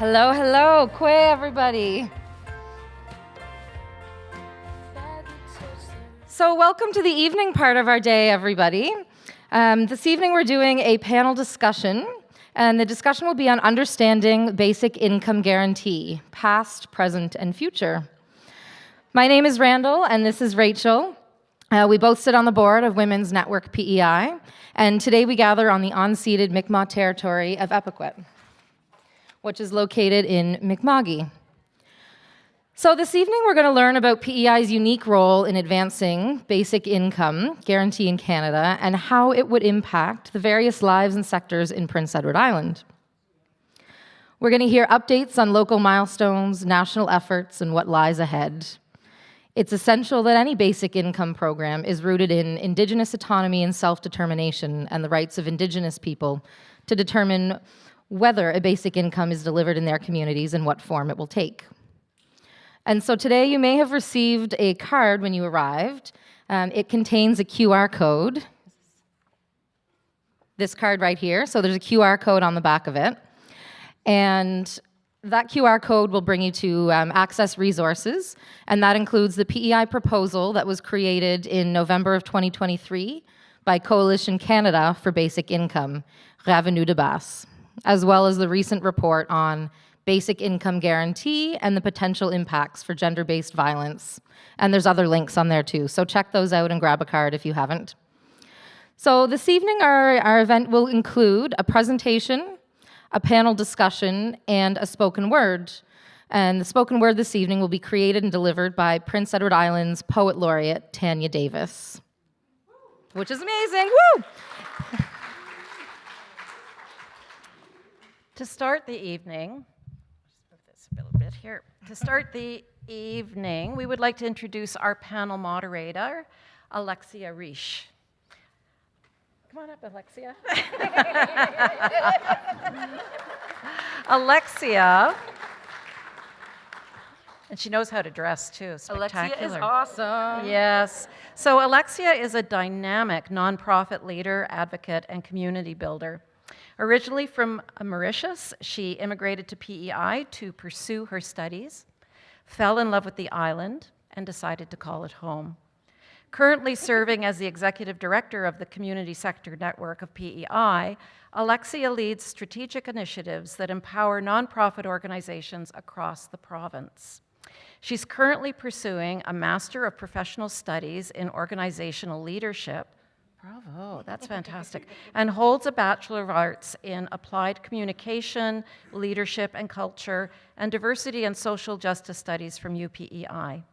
Hello, hello, Kwe, everybody. So welcome to the evening part of our day, everybody. This evening we're doing a panel discussion, and the discussion will be on understanding basic income guarantee, past, present, and future. My name is Randall, and this is Rachel. We both sit on the board of Women's Network PEI, and today we gather on the unceded Mi'kmaq territory of Epiquet, which is located in Mi'kma'ki. So this evening we're going to learn about PEI's unique role in advancing basic income guarantee in Canada and how it would impact the various lives and sectors in Prince Edward Island. We're going to hear updates on local milestones, national efforts, and what lies ahead. It's essential that any basic income program is rooted in Indigenous autonomy and self-determination and the rights of Indigenous people to determine whether a basic income is delivered in their communities and what form it will take. And so today you may have received a card when you arrived. It contains a QR code. This card right here. So there's a QR code on the back of it. And that QR code will bring you to access resources, and that includes the PEI proposal that was created in November of 2023 by Coalition Canada for Basic Income, Revenu de Base, as well as the recent report on basic income guarantee and the potential impacts for gender-based violence. And there's other links on there too, so check those out and grab a card if you haven't. So this evening our event will include a presentation, a panel discussion, and a spoken word. And the spoken word this evening will be created and delivered by Prince Edward Island's Poet Laureate, Tanya Davis, which is amazing, woo! To start the evening, just move this a little bit here. To start the evening, we would like to introduce our panel moderator, Alexia Riche. Come on up, Alexia. Alexia, and she knows how to dress too. Spectacular. Alexia is awesome. Yes. So Alexia is a dynamic nonprofit leader, advocate, and community builder. Originally from Mauritius, she immigrated to PEI to pursue her studies, fell in love with the island, and decided to call it home. Currently serving as the executive director of the Community Sector Network of PEI, Alexia leads strategic initiatives that empower nonprofit organizations across the province. She's currently pursuing a Master of Professional Studies in Organizational Leadership. Bravo, that's fantastic. And holds a Bachelor of Arts in Applied Communication, Leadership and Culture, and Diversity and Social Justice Studies from UPEI.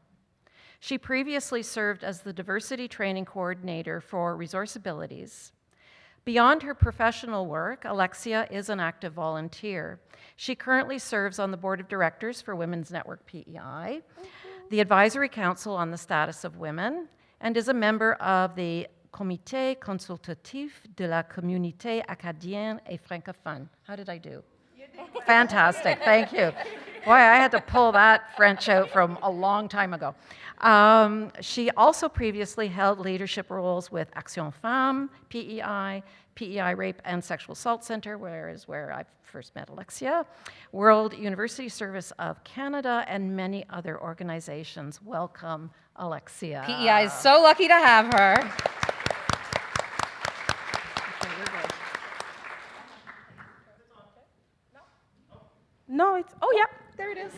She previously served as the Diversity Training Coordinator for Resourceabilities. Beyond her professional work, Alexia is an active volunteer. She currently serves on the Board of Directors for Women's Network PEI, the Advisory Council on the Status of Women, and is a member of the Comité Consultatif de la Communauté Acadienne et Francophone. How did I do? Fantastic, thank you. Boy, I had to pull that French out from a long time ago. She also previously held leadership roles with Action Femmes, PEI, PEI Rape and Sexual Assault Center, where I first met Alexia, World University Service of Canada, and many other organizations. Welcome, Alexia. PEI is so lucky to have her. No, it's, oh yeah, there it is.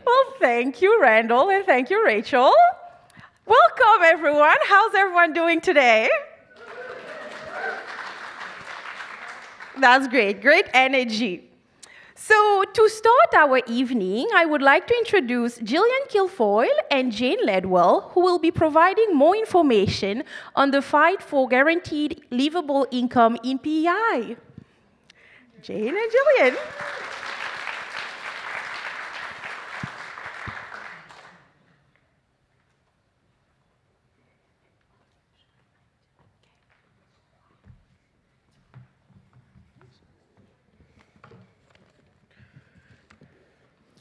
Well, thank you, Randall, and thank you, Rachel. Welcome, everyone. How's everyone doing today? That's great, great energy. So to start our evening, I would like to introduce Gillian Kilfoyle and Jane Ledwell, who will be providing more information on the fight for guaranteed livable income in PEI. Jane and Gillian.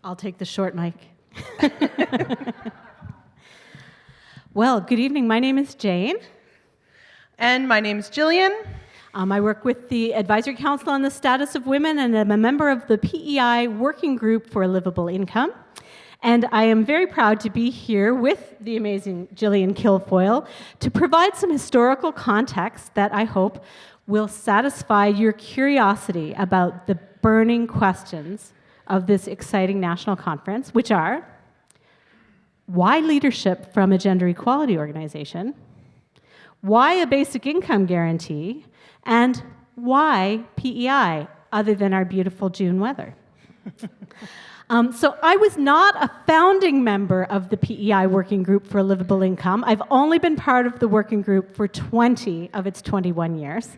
I'll take the short mic. Well, good evening. My name is Jane. And my name's Jillian. I work with the Advisory Council on the Status of Women, and I'm a member of the PEI Working Group for a Livable Income. And I am very proud to be here with the amazing Gillian Kilfoyle to provide some historical context that I hope will satisfy your curiosity about the burning questions of this exciting national conference, which are: why leadership from a gender equality organization? Why a basic income guarantee? And why PEI, other than our beautiful June weather? So I was not a founding member of the PEI Working Group for a Livable Income. I've only been part of the working group for 20 of its 21 years.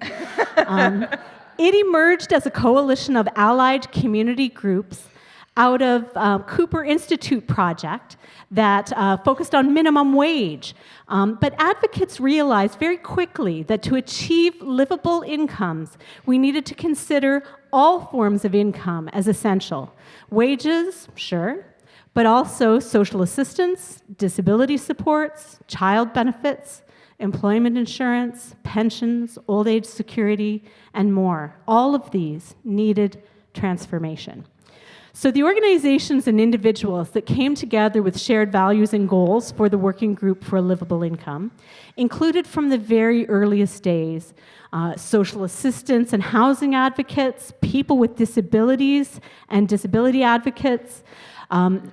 It emerged as a coalition of allied community groups out of Cooper Institute project that focused on minimum wage. But advocates realized very quickly that to achieve livable incomes, we needed to consider all forms of income as essential. Wages, sure, but also social assistance, disability supports, child benefits, employment insurance, pensions, old age security, and more. All of these needed transformation. So the organizations and individuals that came together with shared values and goals for the Working Group for a Livable Income included from the very earliest days social assistance and housing advocates, people with disabilities and disability advocates,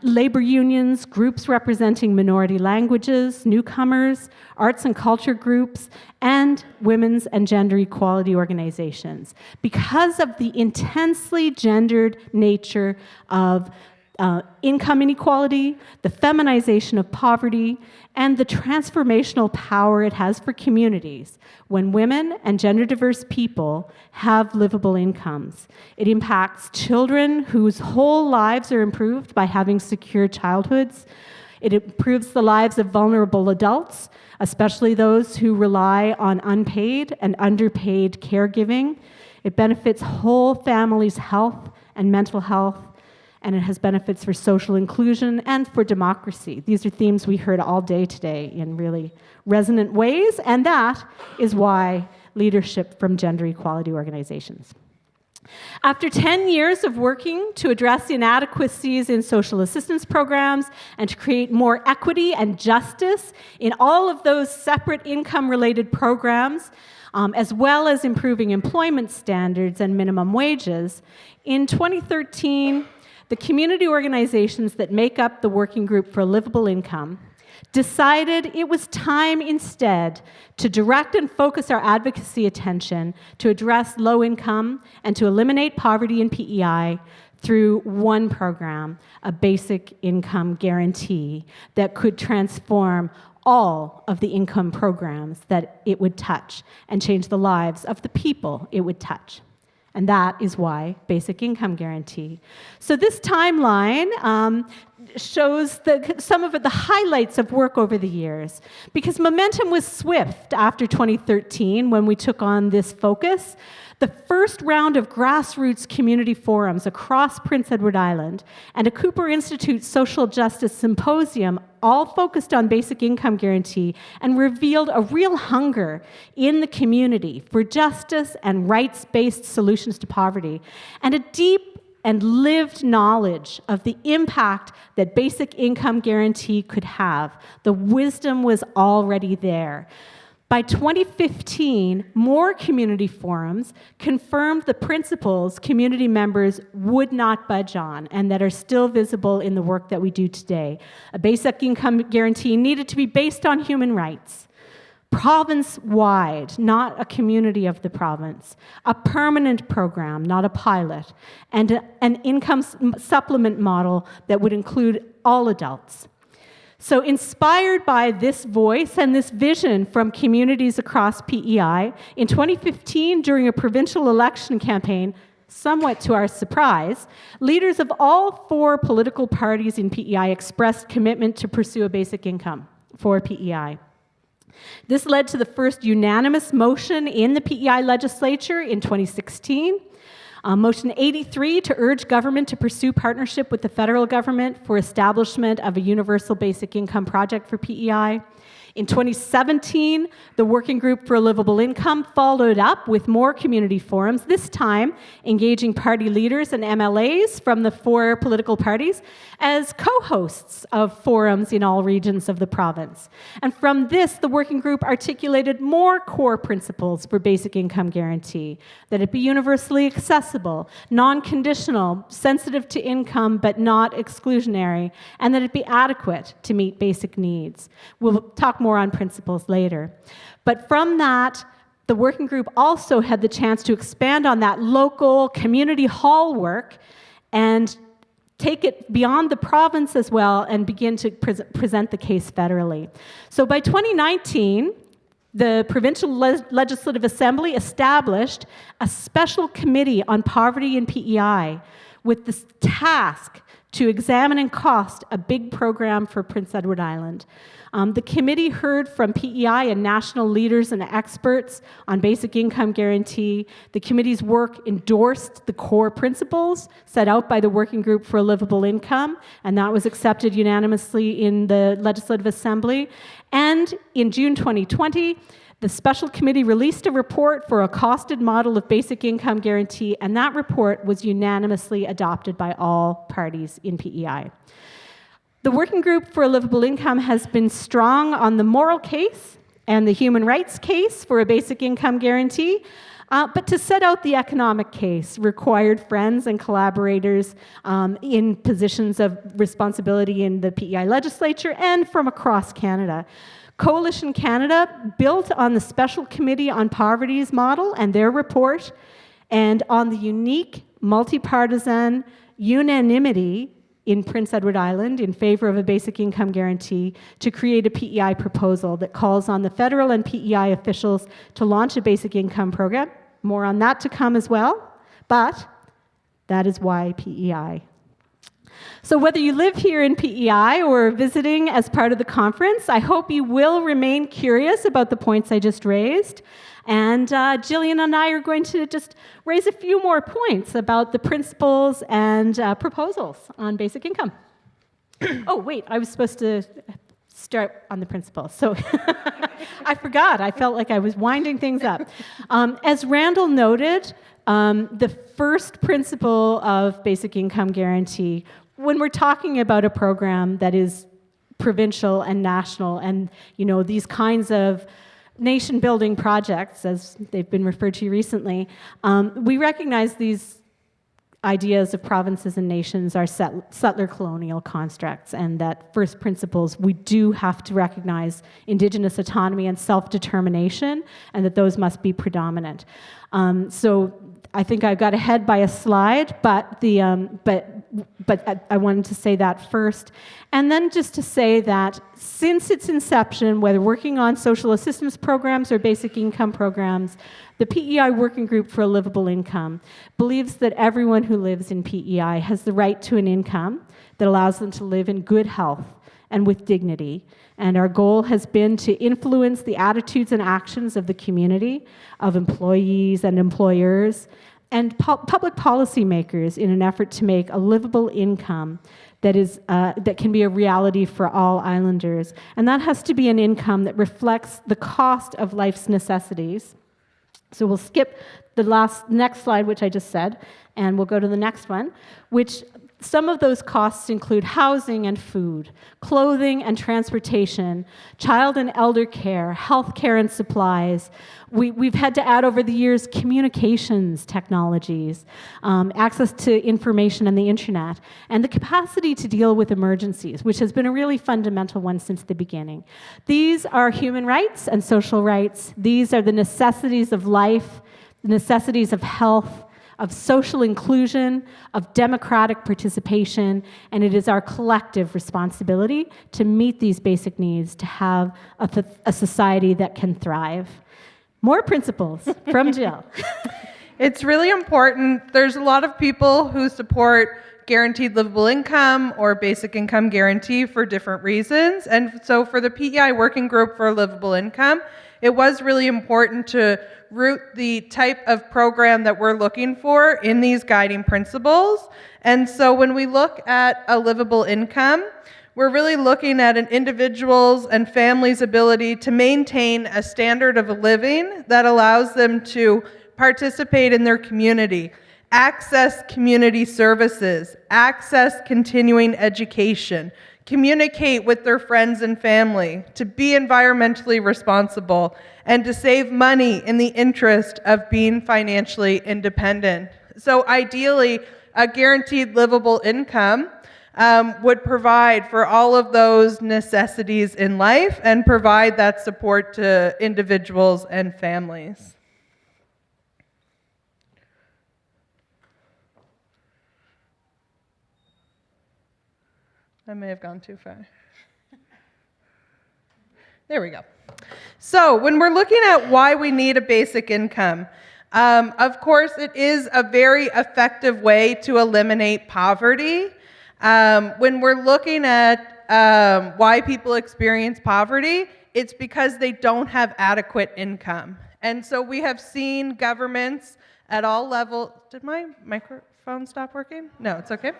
labor unions, groups representing minority languages, newcomers, arts and culture groups, and women's and gender equality organizations. Because of the intensely gendered nature of income inequality, the feminization of poverty, and the transformational power it has for communities when women and gender diverse people have livable incomes. It impacts children whose whole lives are improved by having secure childhoods. It improves the lives of vulnerable adults, especially those who rely on unpaid and underpaid caregiving. It benefits whole families' health and mental health, and it has benefits for social inclusion and for democracy. These are themes we heard all day today in really resonant ways, and that is why leadership from gender equality organizations. After 10 years of working to address the inadequacies in social assistance programs and to create more equity and justice in all of those separate income-related programs, as well as improving employment standards and minimum wages, in 2013, the community organizations that make up the Working Group for a Livable Income decided it was time instead to direct and focus our advocacy attention to address low income and to eliminate poverty in PEI through one program, a basic income guarantee that could transform all of the income programs that it would touch and change the lives of the people it would touch. And that is why basic income guarantee. So this timeline shows some of the highlights of work over the years, because momentum was swift after 2013 when we took on this focus. The first round of grassroots community forums across Prince Edward Island and a Cooper Institute Social Justice Symposium all focused on basic income guarantee and revealed a real hunger in the community for justice and rights-based solutions to poverty, and a deep and lived knowledge of the impact that basic income guarantee could have. The wisdom was already there. By 2015, more community forums confirmed the principles community members would not budge on and that are still visible in the work that we do today. A basic income guarantee needed to be based on human rights, province-wide, not a community of the province, a permanent program, not a pilot, and an income supplement model that would include all adults. So inspired by this voice and this vision from communities across PEI, in 2015, during a provincial election campaign, somewhat to our surprise, leaders of all 4 political parties in PEI expressed commitment to pursue a basic income for PEI. This led to the first unanimous motion in the PEI legislature in 2016, Motion 83 to urge government to pursue partnership with the federal government for establishment of a universal basic income project for PEI. In 2017, the Working Group for a Livable Income followed up with more community forums, this time engaging party leaders and MLAs from the 4 political parties as co-hosts of forums in all regions of the province. And from this, the Working Group articulated more core principles for basic income guarantee: that it be universally accessible, non-conditional, sensitive to income but not exclusionary, and that it be adequate to meet basic needs. We'll talk more on principles later. But from that, the working group also had the chance to expand on that local community hall work and take it beyond the province as well and begin to present the case federally. So by 2019, the Provincial Legislative Assembly established a special committee on poverty in PEI with the task to examine and cost a big program for Prince Edward Island. The committee heard from PEI and national leaders and experts on basic income guarantee. The committee's work endorsed the core principles set out by the Working Group for a Livable Income, and that was accepted unanimously in the Legislative Assembly. And in June 2020, the special committee released a report for a costed model of basic income guarantee, and that report was unanimously adopted by all parties in PEI. The Working Group for a Livable Income has been strong on the moral case and the human rights case for a basic income guarantee, but to set out the economic case required friends and collaborators in positions of responsibility in the PEI legislature and from across Canada. Coalition Canada built on the Special Committee on Poverty's model and their report, and on the unique multi-partisan unanimity in Prince Edward Island in favor of a basic income guarantee to create a PEI proposal that calls on the federal and PEI officials to launch a basic income program. More on that to come as well, but that is why PEI. So whether you live here in PEI or visiting as part of the conference, I hope you will remain curious about the points I just raised. And Jillian and I are going to just raise a few more points about the principles and proposals on basic income. Oh, wait, I was supposed to start on the principles. So I forgot. I felt like I was winding things up. As Randall noted, the first principle of basic income guarantee, when we're talking about a program that is provincial and national and, you know, these kinds of nation-building projects, as they've been referred to recently, we recognize these ideas of provinces and nations are settler colonial constructs, and that first principles, we do have to recognize Indigenous autonomy and self-determination, and that those must be predominant. So I think I got ahead by a slide, but I wanted to say that first. And then just to say that since its inception, whether working on social assistance programs or basic income programs, the PEI Working Group for a Livable Income believes that everyone who lives in PEI has the right to an income that allows them to live in good health and with dignity. And our goal has been to influence the attitudes and actions of the community, of employees and employers, and public policymakers in an effort to make a livable income that can be a reality for all islanders. And that has to be an income that reflects the cost of life's necessities. So we'll skip the next slide, which I just said, and we'll go to the next one, which some of those costs include housing and food, clothing and transportation, child and elder care, health care and supplies. We've had to add over the years communications technologies, access to information and the internet, and the capacity to deal with emergencies, which has been a really fundamental one since the beginning. These are human rights and social rights. These are the necessities of life, the necessities of health, of social inclusion, of democratic participation, and it is our collective responsibility to meet these basic needs, to have a society that can thrive. More principles from Jill. It's really important. There's a lot of people who support guaranteed livable income or basic income guarantee for different reasons. And so for the PEI Working Group for Livable Income, it was really important to root the type of program that we're looking for in these guiding principles. And so when we look at a livable income, we're really looking at an individual's and family's ability to maintain a standard of living that allows them to participate in their community, access community services, access continuing education, communicate with their friends and family, to be environmentally responsible, and to save money in the interest of being financially independent. So ideally, a guaranteed livable income would provide for all of those necessities in life and provide that support to individuals and families. I may have gone too far. There we go. So when we're looking at why we need a basic income, of course, it is a very effective way to eliminate poverty. When we're looking at why people experience poverty, it's because they don't have adequate income. And so we have seen governments at all levels. Did my microphone stop working? No, it's okay.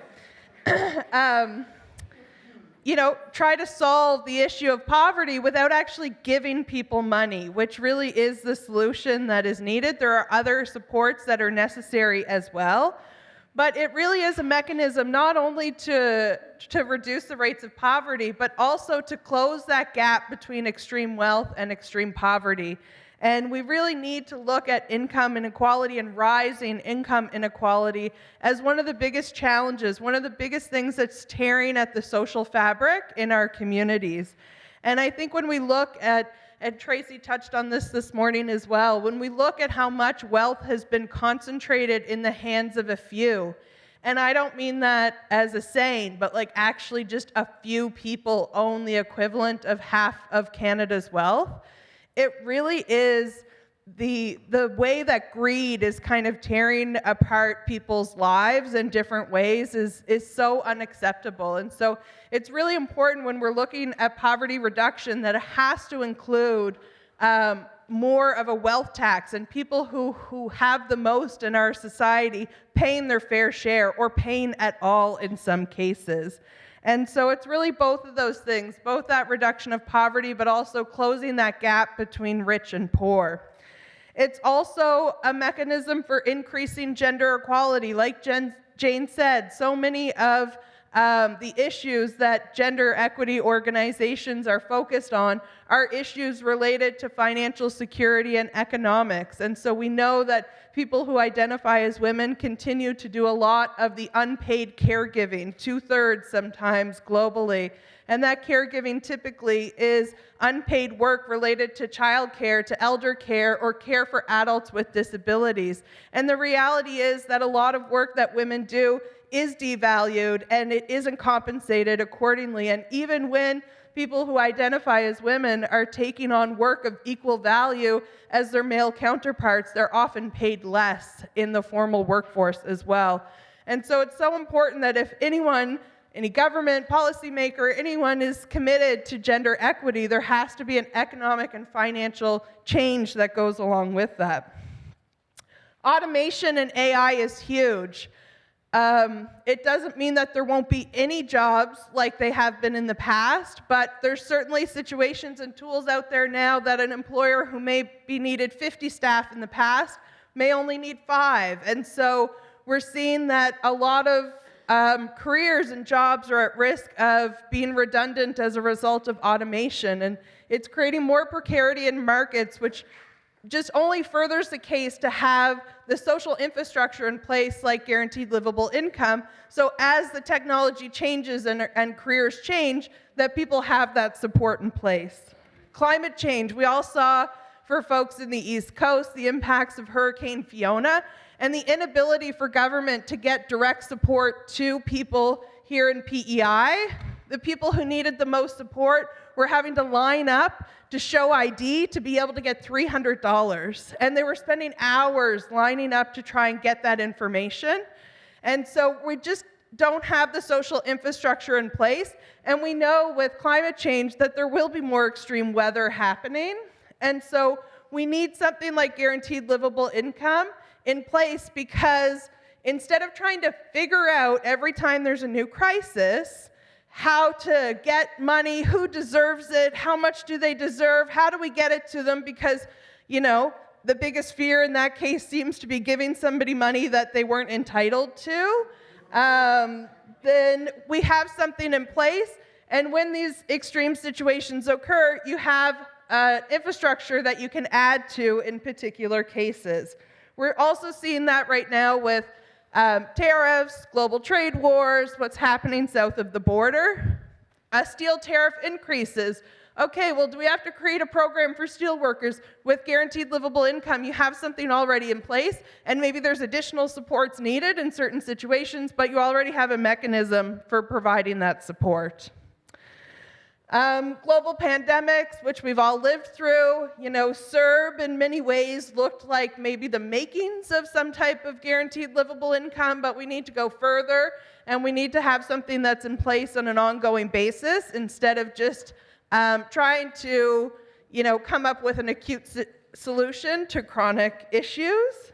Try to solve the issue of poverty without actually giving people money, which really is the solution that is needed. There are other supports that are necessary as well. But it really is a mechanism not only to reduce the rates of poverty, but also to close that gap between extreme wealth and extreme poverty. And we really need to look at income inequality and rising income inequality as one of the biggest challenges, one of the biggest things that's tearing at the social fabric in our communities. And I think when we look at, and Tracy touched on this morning as well, when we look at how much wealth has been concentrated in the hands of a few, and I don't mean that as a saying, but like actually just a few people own the equivalent of half of Canada's wealth, it really is the way that greed is kind of tearing apart people's lives in different ways is so unacceptable. And so it's really important when we're looking at poverty reduction that it has to include more of a wealth tax and people who have the most in our society paying their fair share or paying at all in some cases. And so it's really both of those things, both that reduction of poverty, but also closing that gap between rich and poor. It's also a mechanism for increasing gender equality. Like Jane said, so many of the issues that gender equity organizations are focused on are issues related to financial security and economics. And so we know that people who identify as women continue to do a lot of the unpaid caregiving, 2/3 sometimes globally. And that caregiving typically is unpaid work related to childcare, to elder care, or care for adults with disabilities. And the reality is that a lot of work that women do is devalued and it isn't compensated accordingly. And even when people who identify as women are taking on work of equal value as their male counterparts, they're often paid less in the formal workforce as well. And so it's so important that if anyone, any government, policymaker, anyone is committed to gender equity, there has to be an economic and financial change that goes along with that. Automation and AI is huge. It doesn't mean that there won't be any jobs like they have been in the past, but there's certainly situations and tools out there now that an employer who may be needed 50 staff in the past may only need 5. And so we're seeing that a lot of careers and jobs are at risk of being redundant as a result of automation. And it's creating more precarity in markets, which just only furthers the case to have the social infrastructure in place like guaranteed livable income, so as the technology changes and careers change, that people have that support in place. Climate change, we all saw for folks in the East Coast the impacts of Hurricane Fiona and the inability for government to get direct support to people here in PEI. The people who needed the most support were having to line up to show ID to be able to get $300. And they were spending hours lining up to try and get that information. And so we just don't have the social infrastructure in place. And we know with climate change that there will be more extreme weather happening. And so we need something like guaranteed livable income in place, because instead of trying to figure out every time there's a new crisis how to get money, who deserves it, how much do they deserve, how do we get it to them, because, the biggest fear in that case seems to be giving somebody money that they weren't entitled to. Then we have something in place, and when these extreme situations occur, you have infrastructure that you can add to in particular cases. We're also seeing that right now with tariffs, global trade wars, what's happening south of the border. Steel tariff increases. Okay, well, do we have to create a program for steel workers with guaranteed livable income? You have something already in place, and maybe there's additional supports needed in certain situations, but you already have a mechanism for providing that support. Global pandemics, which we've all lived through, CERB in many ways looked like maybe the makings of some type of guaranteed livable income, but we need to go further, and we need to have something that's in place on an ongoing basis instead of just trying to, come up with an acute solution to chronic issues.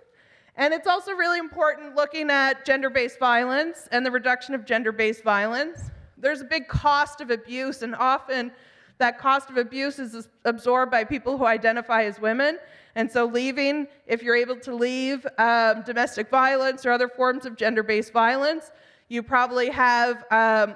And it's also really important looking at gender-based violence and the reduction of gender-based violence. There's a big cost of abuse, and often that cost of abuse is absorbed by people who identify as women. And so leaving, if you're able to leave domestic violence or other forms of gender-based violence, you probably have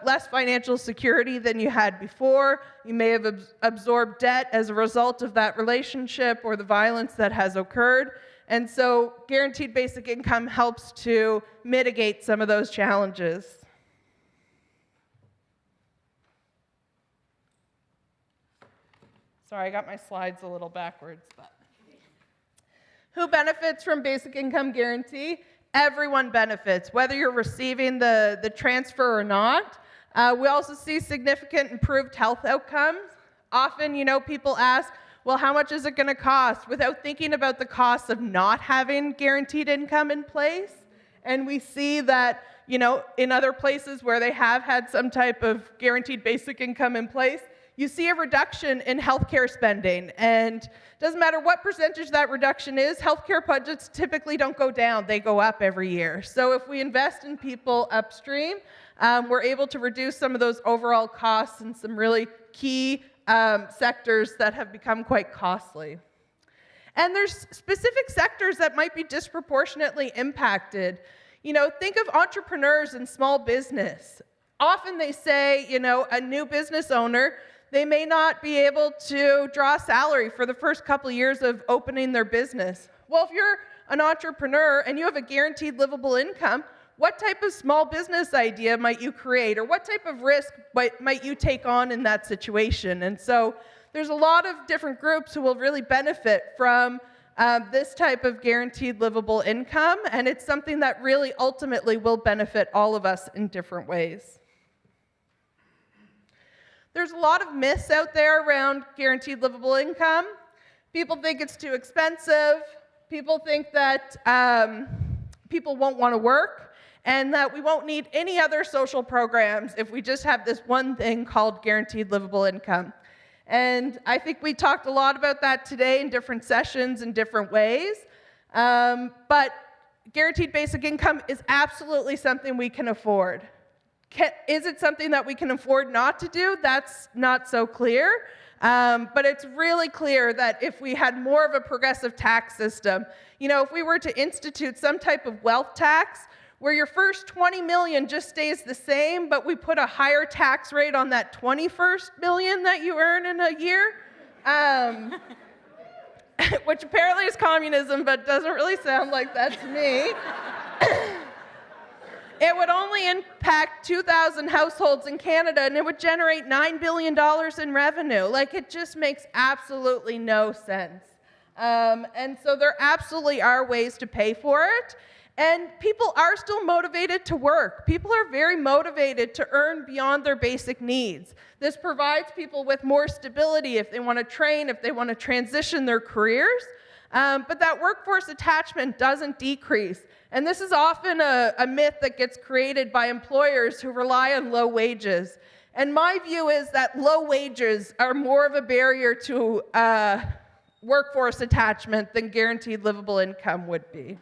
less financial security than you had before. You may have absorbed debt as a result of that relationship or the violence that has occurred. And so guaranteed basic income helps to mitigate some of those challenges. Sorry, I got my slides a little backwards. But who benefits from basic income guarantee? Everyone benefits, whether you're receiving the transfer or not. We also see significant improved health outcomes. Often, people ask, well, how much is it going to cost, without thinking about the costs of not having guaranteed income in place. And we see that, in other places where they have had some type of guaranteed basic income in place, you see a reduction in healthcare spending. And it doesn't matter what percentage that reduction is, healthcare budgets typically don't go down, they go up every year. So if we invest in people upstream, we're able to reduce some of those overall costs in some really key sectors that have become quite costly. And there's specific sectors that might be disproportionately impacted. Think of entrepreneurs and small business. Often they say, a new business owner, they may not be able to draw a salary for the first couple of years of opening their business. Well, if you're an entrepreneur and you have a guaranteed livable income, what type of small business idea might you create, or what type of risk might you take on in that situation? And so there's a lot of different groups who will really benefit from this type of guaranteed livable income, and it's something that really ultimately will benefit all of us in different ways. There's a lot of myths out there around guaranteed livable income. People think it's too expensive. People think that people won't want to work, and that we won't need any other social programs if we just have this one thing called guaranteed livable income. And I think we talked a lot about that today in different sessions in different ways. But guaranteed basic income is absolutely something we can afford. Is it something that we can afford not to do? That's not so clear. But it's really clear that if we had more of a progressive tax system, if we were to institute some type of wealth tax where your first 20 million just stays the same, but we put a higher tax rate on that 21st million that you earn in a year, which apparently is communism, but doesn't really sound like that to me. It would only impact 2,000 households in Canada, and it would generate $9 billion in revenue. It just makes absolutely no sense. And so there absolutely are ways to pay for it. And people are still motivated to work. People are very motivated to earn beyond their basic needs. This provides people with more stability if they want to train, if they want to transition their careers. But that workforce attachment doesn't decrease. And this is often a myth that gets created by employers who rely on low wages. And my view is that low wages are more of a barrier to workforce attachment than guaranteed livable income would be.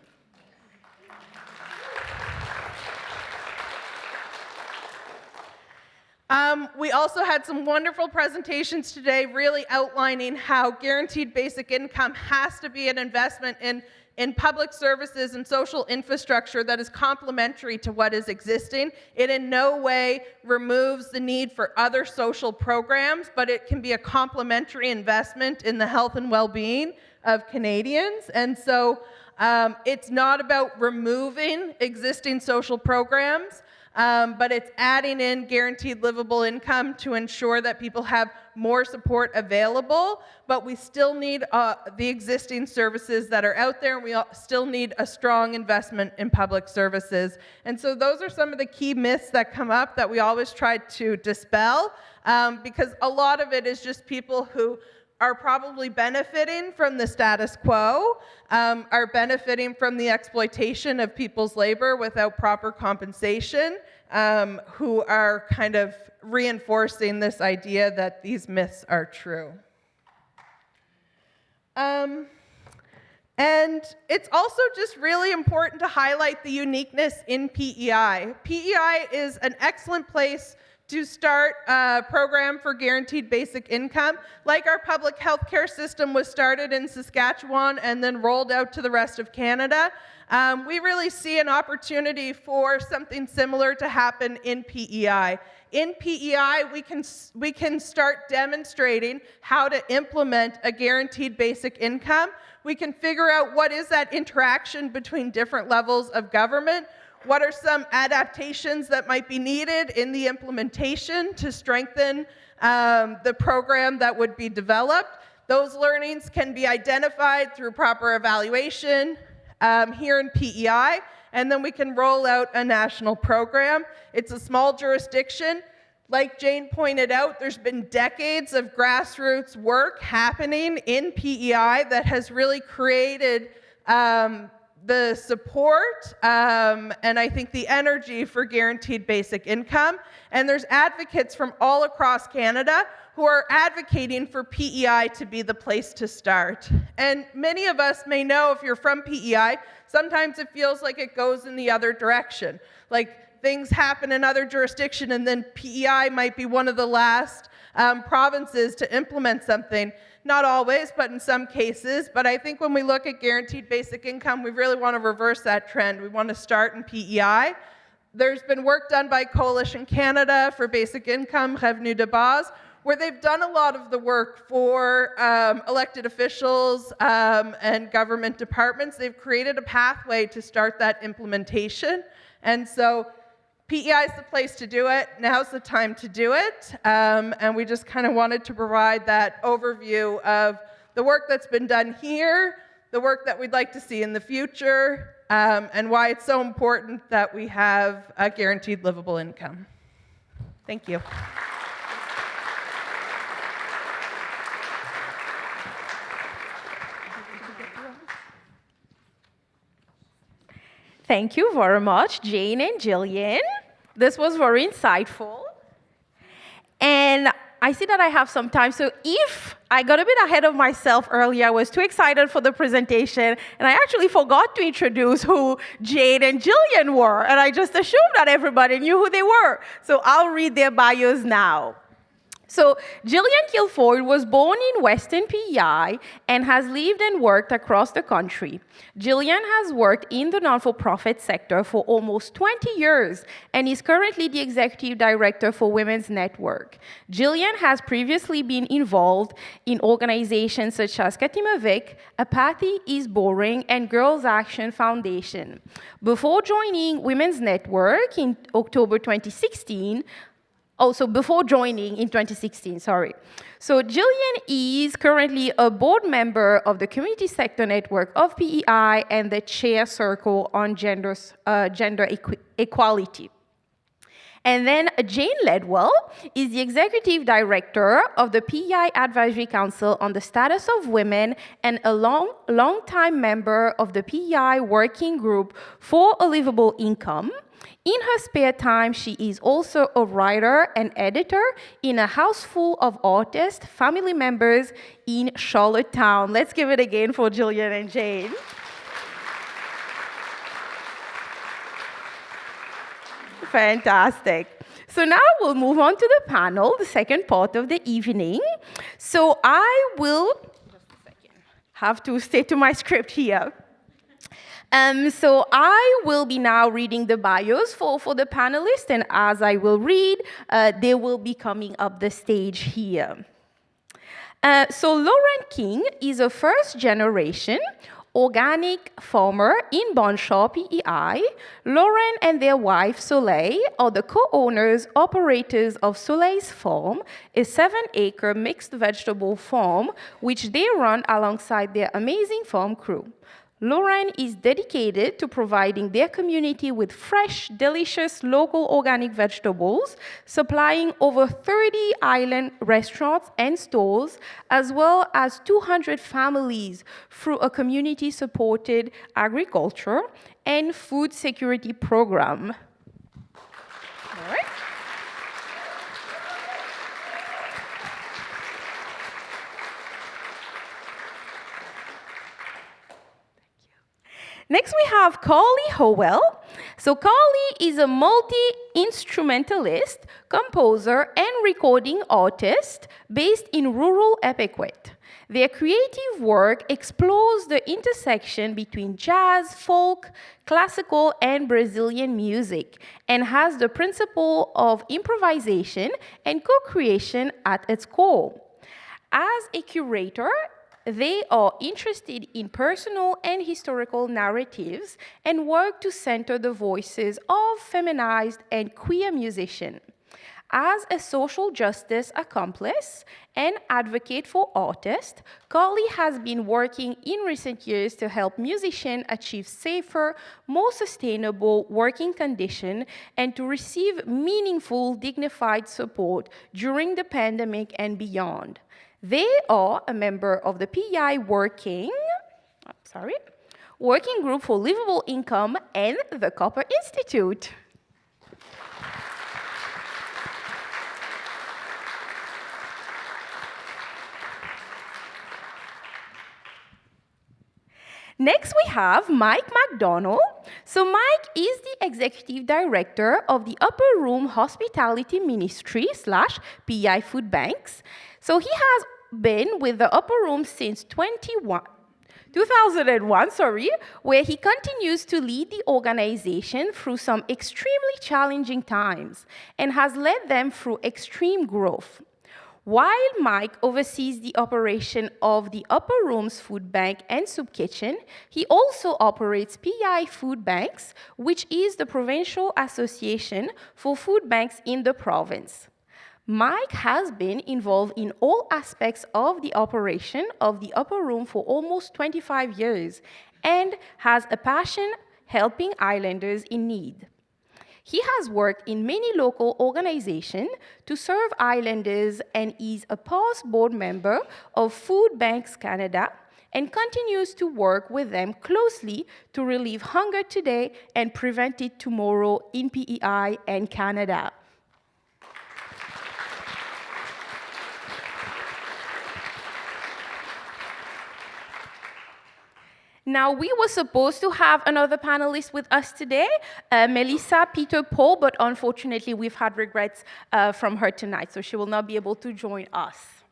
We also had some wonderful presentations today really outlining how guaranteed basic income has to be an investment in public services and social infrastructure that is complementary to what is existing. It in no way removes the need for other social programs, but it can be a complementary investment in the health and well-being of Canadians. And so it's not about removing existing social programs, but it's adding in guaranteed livable income to ensure that people have more support available, but we still need the existing services that are out there, and we still need a strong investment in public services. And so those are some of the key myths that come up that we always try to dispel, because a lot of it is just people who are probably benefiting from the status quo, are benefiting from the exploitation of people's labor without proper compensation, who are kind of reinforcing this idea that these myths are true. And it's also just really important to highlight the uniqueness in PEI. PEI is an excellent place to start a program for guaranteed basic income. Like our public health care system was started in Saskatchewan and then rolled out to the rest of Canada, we really see an opportunity for something similar to happen in PEI. In PEI, we can start demonstrating how to implement a guaranteed basic income. We can figure out what is that interaction between different levels of government. What are some adaptations that might be needed in the implementation to strengthen the program that would be developed? Those learnings can be identified through proper evaluation here in PEI, and then we can roll out a national program. It's a small jurisdiction. Like Jane pointed out, there's been decades of grassroots work happening in PEI that has really created the support and I think the energy for guaranteed basic income. And there's advocates from all across Canada who are advocating for PEI to be the place to start. And many of us may know, if you're from PEI, sometimes it feels like it goes in the other direction. Like things happen in other jurisdictions and then PEI might be one of the last provinces to implement something. Not always, but in some cases. But I think when we look at guaranteed basic income, we really want to reverse that trend. We want to start in PEI. There's been work done by Coalition Canada for Basic Income, Revenu de Base, where they've done a lot of the work for elected officials and government departments. They've created a pathway to start that implementation. And so PEI is the place to do it. Now's the time to do it. And we just kind of wanted to provide that overview of the work that's been done here, the work that we'd like to see in the future, and why it's so important that we have a guaranteed livable income. Thank you. Thank you very much, Jane and Jillian. This was very insightful. And I see that I have some time, so if I got a bit ahead of myself earlier, I was too excited for the presentation, and I actually forgot to introduce who Jane and Jillian were, and I just assumed that everybody knew who they were. So I'll read their bios now. So Jillian Kilfoyle was born in Western PEI and has lived and worked across the country. Jillian has worked in the non-for-profit sector for almost 20 years and is currently the executive director for Women's Network. Jillian has previously been involved in organizations such as Katimavik, Apathy is Boring, and Girls Action Foundation. Before joining Women's Network in October 2016, before joining in 2016, sorry. So Jillian is currently a board member of the Community Sector Network of PEI and the Chair Circle on Gender Equality. And then Jane Ledwell is the Executive Director of the PEI Advisory Council on the Status of Women and a long-time member of the PEI Working Group for a Livable Income. In her spare time, she is also a writer and editor in a house full of artists, family members in Charlottetown. Let's give it again for Jillian and Jane. Fantastic. So now we'll move on to the panel, the second part of the evening. So I will, just a second, have to stay to my script here. So I will be now reading the bios for the panelists, and as I will read, they will be coming up the stage here. So Lauren King is a first-generation organic farmer in Bonshaw, PEI. Lauren and their wife, Soleil, are the co-owners, operators of Soleil's Farm, a 7-acre mixed vegetable farm, which they run alongside their amazing farm crew. Lauren is dedicated to providing their community with fresh, delicious, local organic vegetables, supplying over 30 island restaurants and stores, as well as 200 families through a community-supported agriculture and food security program. All right. Next, we have Carly Howell. So Carly is a multi-instrumentalist, composer, and recording artist based in rural Epecuet. Their creative work explores the intersection between jazz, folk, classical, and Brazilian music, and has the principle of improvisation and co-creation at its core. As a curator, they are interested in personal and historical narratives and work to center the voices of feminized and queer musicians. As a social justice accomplice and advocate for artists, Carly has been working in recent years to help musicians achieve safer, more sustainable working conditions and to receive meaningful, dignified support during the pandemic and beyond. They are a member of the PEI Working Group for Livable Income and the Copper Institute. Next, we have Mike McDonald. So Mike is the executive director of the Upper Room Hospitality Ministry / PEI Food Banks. So he has been with the Upper Room since 2001, where he continues to lead the organization through some extremely challenging times and has led them through extreme growth. While Mike oversees the operation of the Upper Rooms Food Bank and Soup Kitchen, he also operates PEI Food Banks, which is the provincial association for food banks in the province. Mike has been involved in all aspects of the operation of the Upper Room for almost 25 years and has a passion helping islanders in need. He has worked in many local organizations to serve islanders and is a past board member of Food Banks Canada and continues to work with them closely to relieve hunger today and prevent it tomorrow in PEI and Canada. Now, we were supposed to have another panelist with us today, Melissa Peter Paul, but unfortunately, we've had regrets from her tonight, so she will not be able to join us.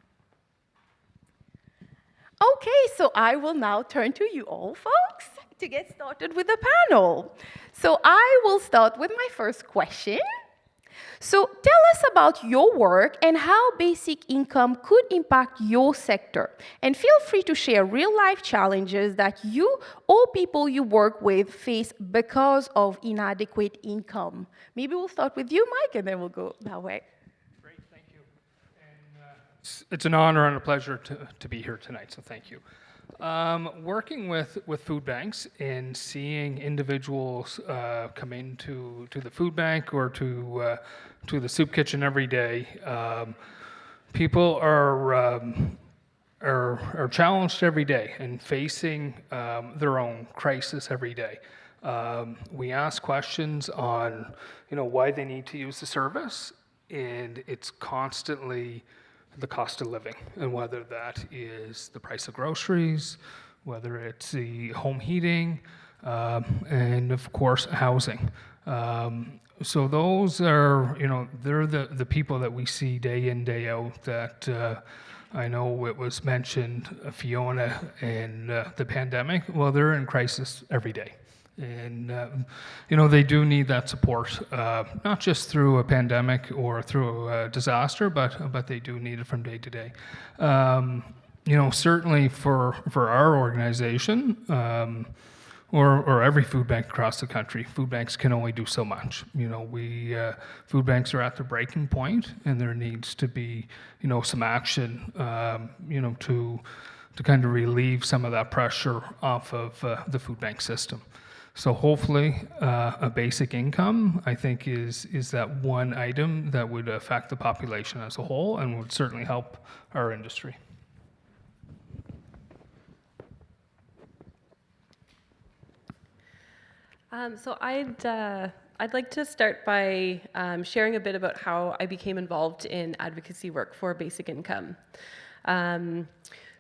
Okay, so I will now turn to you all, folks, to get started with the panel. So I will start with my first question. So tell us about your work and how basic income could impact your sector. And feel free to share real-life challenges that you or people you work with face because of inadequate income. Maybe we'll start with you, Mike, and then we'll go that way. Great, thank you. And, it's an honor and a pleasure to be here tonight, so thank you. Working with food banks and seeing individuals come into the food bank or to the soup kitchen every day, people are challenged every day and facing their own crisis every day. We ask questions on, why they need to use the service, and it's constantly the cost of living, and whether that is the price of groceries, whether it's the home heating, and of course housing. So those are, they're the people that we see day in, day out that I know it was mentioned, Fiona and the pandemic. Well, they're in crisis every day. And, they do need that support, not just through a pandemic or through a disaster, but they do need it from day to day. Certainly for our organization, or every food bank across the country, food banks can only do so much. Food banks are at their breaking point, and there needs to be, some action, to kind of relieve some of that pressure off of the food bank system. So hopefully, a basic income, I think, is that one item that would affect the population as a whole and would certainly help our industry. So I'd like to start by sharing a bit about how I became involved in advocacy work for basic income.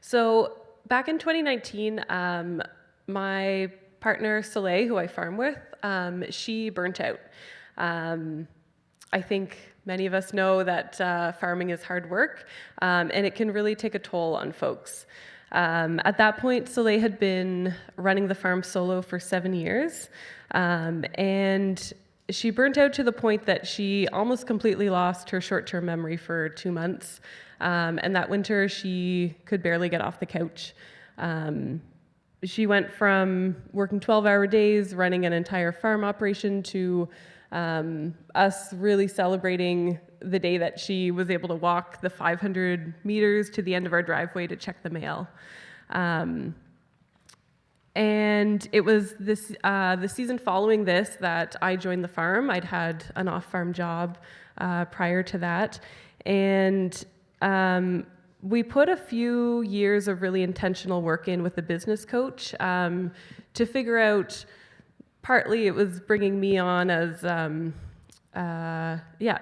So back in 2019, my partner Soleil, who I farm with, she burnt out. I think many of us know that farming is hard work, and it can really take a toll on folks. At that point, Soleil had been running the farm solo for 7 years, and she burnt out to the point that she almost completely lost her short-term memory for 2 months, and that winter she could barely get off the couch. She went from working 12-hour days, running an entire farm operation, to us really celebrating the day that she was able to walk the 500 meters to the end of our driveway to check the mail. And it was this the season following this that I joined the farm. I'd had an off-farm job prior to that, and we put a few years of really intentional work in with a business coach to figure out. Partly, it was bringing me on as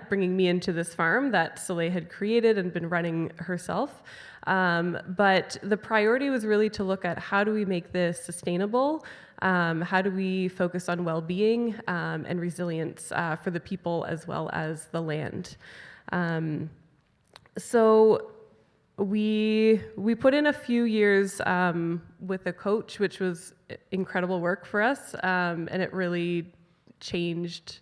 bringing me into this farm that Soleil had created and been running herself. But the priority was really to look at how do we make this sustainable, how do we focus on well-being and resilience for the people as well as the land. So we put in a few years with a coach, which was incredible work for us, and it really changed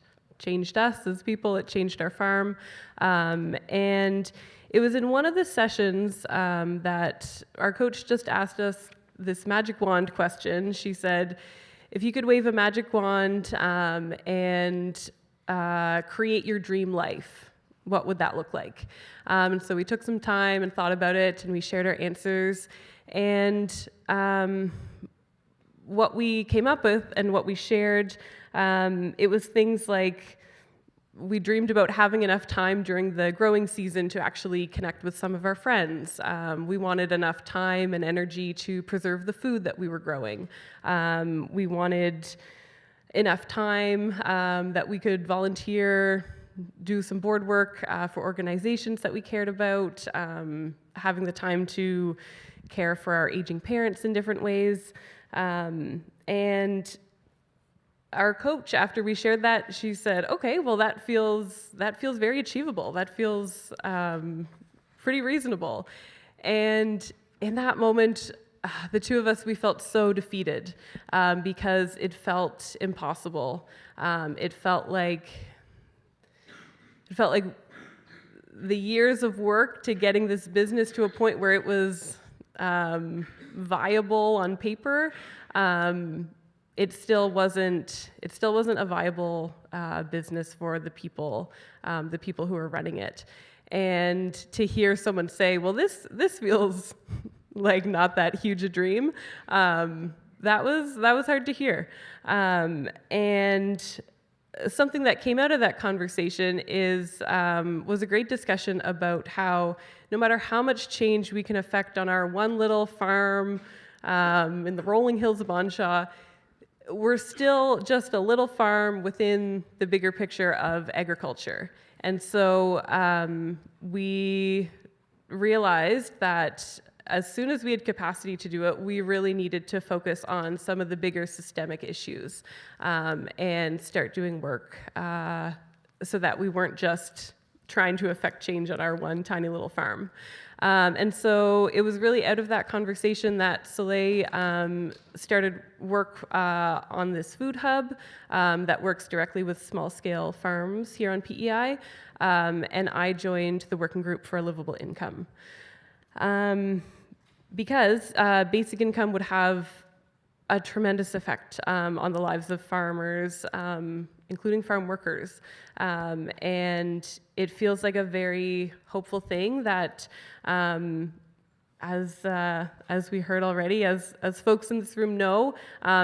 us as people. It changed our farm, and it was in one of the sessions that our coach just asked us this magic wand question. She said, if you could wave a magic wand and create your dream life, what would that look like? And so we took some time and thought about it, and we shared our answers. And what we came up with and what we shared, it was things like we dreamed about having enough time during the growing season to actually connect with some of our friends. We wanted enough time and energy to preserve the food that we were growing. We wanted enough time that we could volunteer, do some board work for organizations that we cared about, having the time to care for our aging parents in different ways. And our coach, after we shared that, she said, okay, well, that feels very achievable. That feels pretty reasonable. And in that moment, the two of us, we felt so defeated because it felt impossible. It felt like the years of work to getting this business to a point where it was viable on paper, it still wasn't a viable business for the people who are running it. And to hear someone say, well, this feels like not that huge a dream, that was hard to hear. And something that came out of that conversation was a great discussion about how no matter how much change we can affect on our one little farm in the rolling hills of Bonshaw, we're still just a little farm within the bigger picture of agriculture. And so we realized that as soon as we had capacity to do it, we really needed to focus on some of the bigger systemic issues and start doing work so that we weren't just trying to affect change on our one tiny little farm. And so it was really out of that conversation that Soleil started work on this food hub that works directly with small-scale farms here on PEI, and I joined the working group for a livable income. Because basic income would have a tremendous effect on the lives of farmers, including farm workers. And it feels like a very hopeful thing that, as we heard already, as folks in this room know,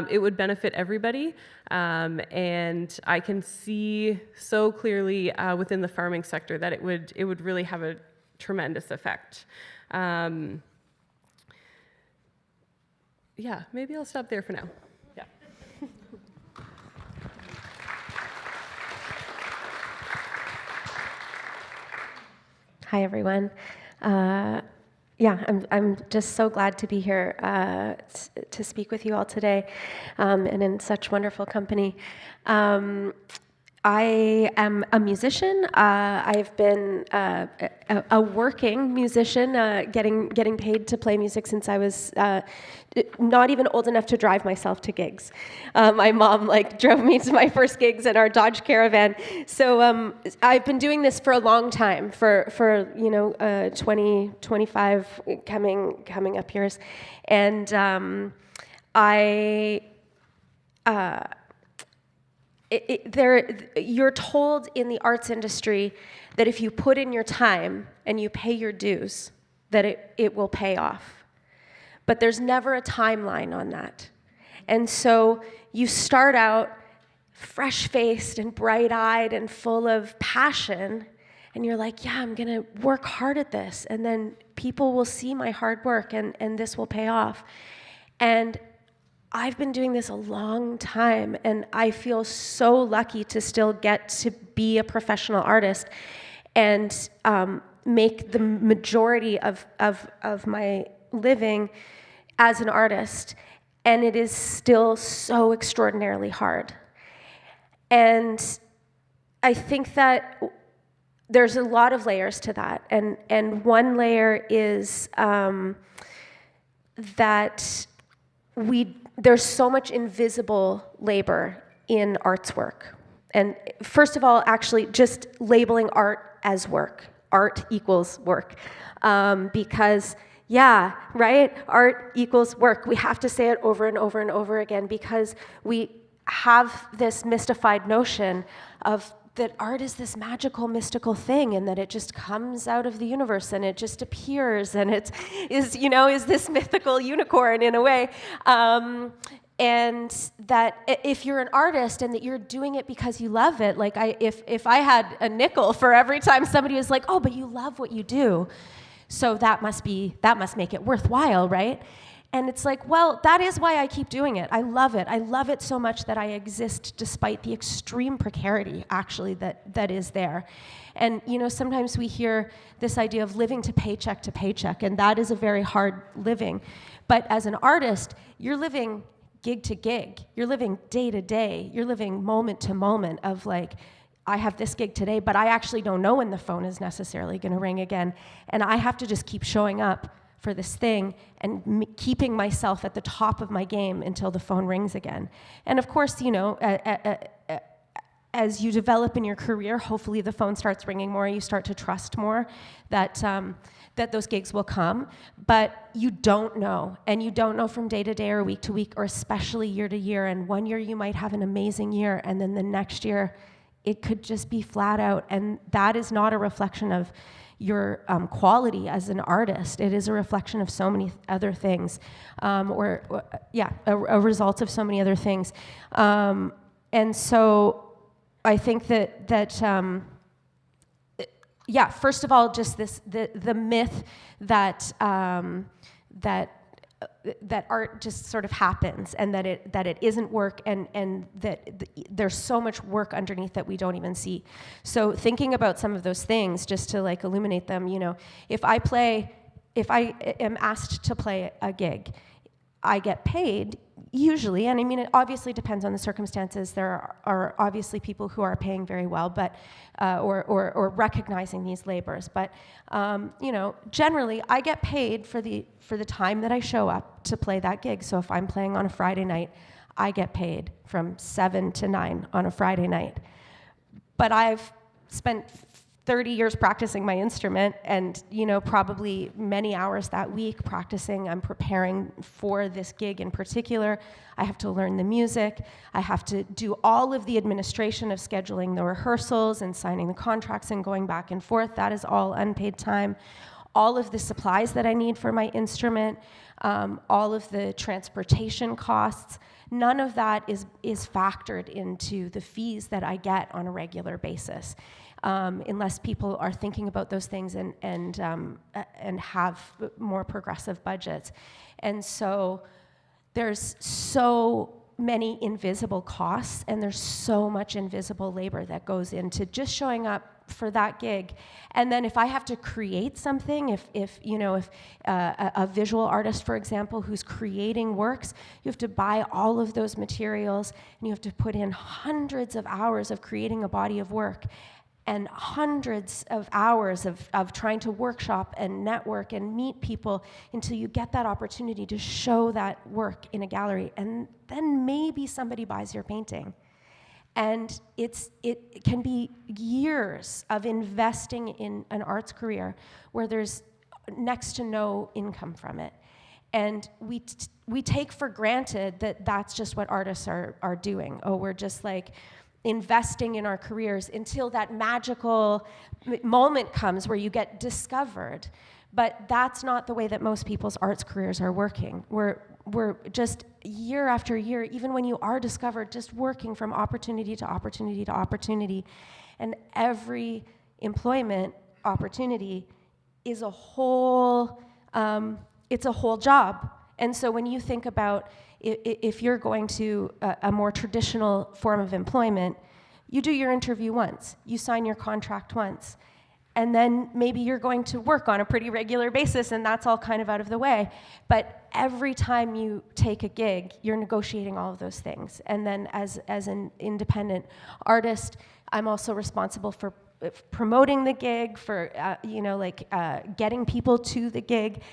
it would benefit everybody. And I can see so clearly within the farming sector that it would really have a tremendous effect. Yeah, maybe I'll stop there for now. Yeah. Hi, everyone. I'm just so glad to be here to speak with you all today, and in such wonderful company. I am a musician. I've been a working musician, getting paid to play music since I was not even old enough to drive myself to gigs. My mom drove me to my first gigs in our Dodge Caravan. So I've been doing this for a long time, for 20, 25 coming up years, and you're told in the arts industry that if you put in your time and you pay your dues, that it will pay off. But there's never a timeline on that. And so you start out fresh-faced and bright-eyed and full of passion, and you're like, yeah, I'm gonna work hard at this, and then people will see my hard work, and this will pay off. And I've been doing this a long time, and I feel so lucky to still get to be a professional artist and make the majority of my living as an artist, and it is still so extraordinarily hard. And I think that there's a lot of layers to that, and one layer is that there's so much invisible labor in arts work. And first of all, actually, just labeling art as work. Art equals work. Because, yeah, right? Art equals work. We have to say it over and over and over again because we have this mystified notion of that art is this magical, mystical thing, and that it just comes out of the universe, and it just appears, and it is this mythical unicorn in a way. And that if you're an artist and that you're doing it because you love it, if I had a nickel for every time somebody was like, oh, but you love what you do, so that must make it worthwhile, right? And it's like, well, that is why I keep doing it. I love it. I love it so much that I exist despite the extreme precarity, actually, that is there. And, sometimes we hear this idea of living to paycheck, and that is a very hard living. But as an artist, you're living gig to gig. You're living day to day. You're living moment to moment of I have this gig today, but I actually don't know when the phone is necessarily going to ring again. And I have to just keep showing up for this thing and keeping myself at the top of my game until the phone rings again. And of course, as you develop in your career, hopefully the phone starts ringing more, you start to trust more that those gigs will come, but you don't know. And you don't know from day to day or week to week, or especially year to year. And one year you might have an amazing year, and then the next year it could just be flat out. And that is not a reflection of your quality as an artist. It is a reflection of so many other things, a result of so many other things. And so I think that first of all, just the myth that that art just sort of happens, and that it isn't work, and that there's so much work underneath that we don't even see. So thinking about some of those things, just to illuminate them, if I play if I am asked to play a gig, I get paid usually, and I mean, it obviously depends on the circumstances. There are obviously people who are paying very well, but or recognizing these labors. But you know, generally, I get paid for the time that I show up to play that gig. So if I'm playing on a Friday night, I get paid from 7 to 9 on a Friday night. But I've spent 30 years practicing my instrument, and you know, probably many hours that week practicing. I'm preparing for this gig in particular. I have to learn the music. I have to do all of the administration of scheduling the rehearsals and signing the contracts and going back and forth. That is all unpaid time. All of the supplies that I need for my instrument, all of the transportation costs, none of that is factored into the fees that I get on a regular basis. Unless people are thinking about those things and have more progressive budgets. And so there's so many invisible costs, and there's so much invisible labor that goes into just showing up for that gig. And then if I have to create something, if a visual artist, for example, who's creating works, you have to buy all of those materials, and you have to put in hundreds of hours of creating a body of work, and hundreds of hours of trying to workshop and network and meet people until you get that opportunity to show that work in a gallery. And then maybe somebody buys your painting. And it can be years of investing in an arts career where there's next to no income from it. And we take for granted that that's just what artists are doing. Oh, we're just like investing in our careers until that magical moment comes where you get discovered. But that's not the way that most people's arts careers are working. We're just year after year, even when you are discovered, just working from opportunity to opportunity to opportunity. And every employment opportunity is a whole, it's a whole job. And so when you think about if you're going to a more traditional form of employment, you do your interview once, you sign your contract once, and then maybe you're going to work on a pretty regular basis, and that's all kind of out of the way. But every time you take a gig, you're negotiating all of those things. And then as an independent artist, I'm also responsible for promoting the gig, for getting people to the gig,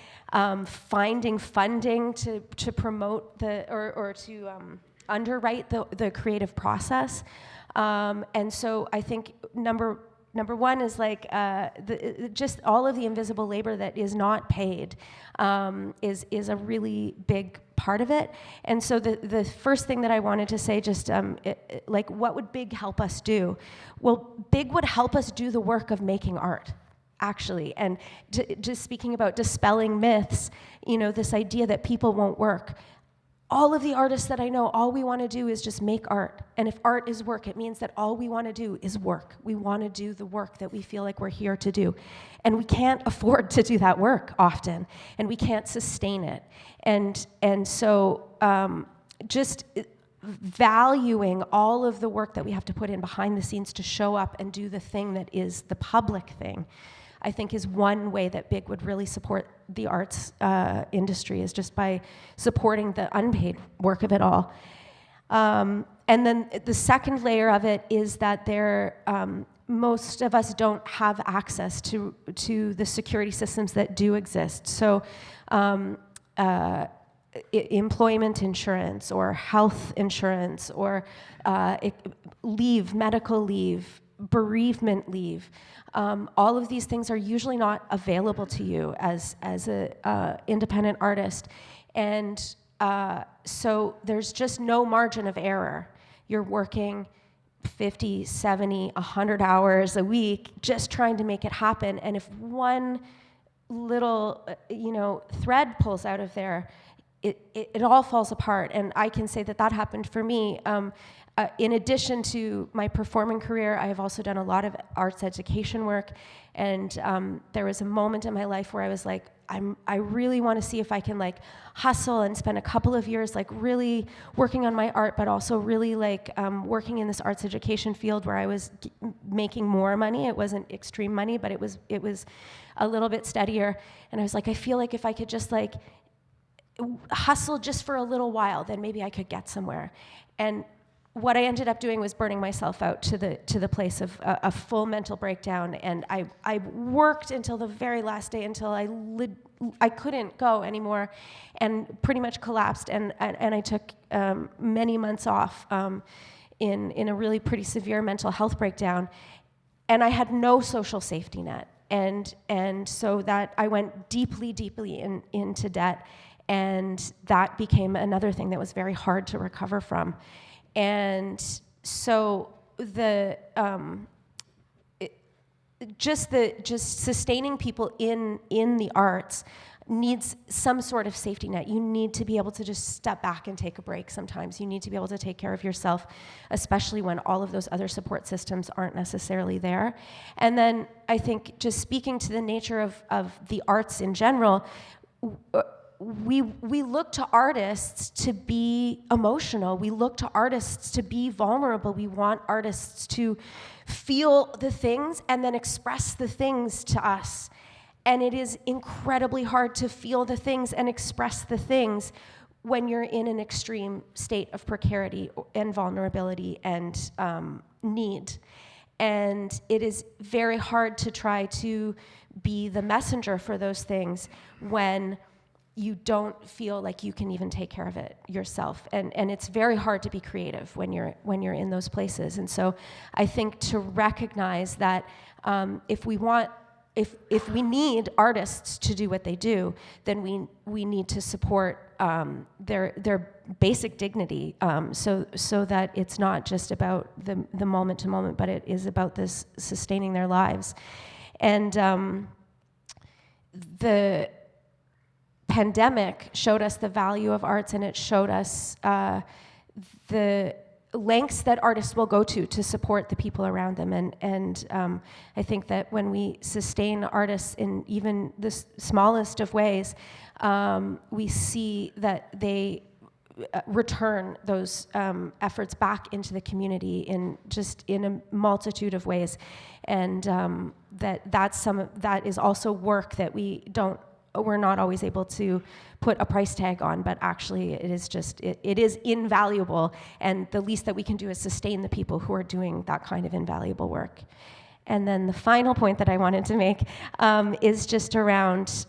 finding funding to promote or to underwrite the creative process. And so I think number one is like just all of the invisible labor that is not paid is a really big part of it. And so the first thing that I wanted to say, just like, what would BIG help us do? Well, BIG would help us do the work of making art, actually. And just speaking about dispelling myths, this idea that people won't work. All of the artists that I know, all we want to do is just make art. And if art is work, it means that all we want to do is work. We want to do the work that we feel like we're here to do. And we can't afford to do that work often, and we can't sustain it. And so just valuing all of the work that we have to put in behind the scenes to show up and do the thing that is the public thing, I think is one way that BIG would really support the arts industry, is just by supporting the unpaid work of it all. And then the second layer of it is that most of us don't have access to the security systems that do exist. So employment insurance or health insurance or leave, medical leave, bereavement leave, all of these things are usually not available to you as a independent artist. And so there's just no margin of error. You're working 50, 70, 100 hours a week just trying to make it happen. And if one little thread pulls out of there, it all falls apart. And I can say that happened for me. in addition to my performing career, I have also done a lot of arts education work. And there was a moment in my life where I was like, I really want to see if I can like hustle and spend a couple of years like really working on my art, but also really like working in this arts education field where I was making more money. It wasn't extreme money, but it was a little bit steadier. And I was like, I feel like if I could just like hustle just for a little while, then maybe I could get somewhere. And what I ended up doing was burning myself out to the place of a full mental breakdown, and I worked until the very last day until I couldn't go anymore, and pretty much collapsed. And I took many months off in a really pretty severe mental health breakdown, and I had no social safety net, and so that I went deeply into debt, and that became another thing that was very hard to recover from. And so just sustaining people in the arts needs some sort of safety net. You need to be able to just step back and take a break sometimes. You need to be able to take care of yourself, especially when all of those other support systems aren't necessarily there. And then I think just speaking to the nature of the arts in general, we look to artists to be emotional. We look to artists to be vulnerable. We want artists to feel the things and then express the things to us. And it is incredibly hard to feel the things and express the things when you're in an extreme state of precarity and vulnerability and need. And it is very hard to try to be the messenger for those things when you don't feel like you can even take care of it yourself. And it's very hard to be creative when you're in those places. And so I think to recognize that if we need artists to do what they do, then we need to support their basic dignity, so that it's not just about the moment to moment, but it is about this sustaining their lives. And the pandemic showed us the value of arts, and it showed us the lengths that artists will go to support the people around them. And I think that when we sustain artists in even the smallest of ways, we see that they return those efforts back into the community in a multitude of ways. And that is also work that we're not always able to put a price tag on, but actually it is invaluable, and the least that we can do is sustain the people who are doing that kind of invaluable work. And then the final point that I wanted to make is just around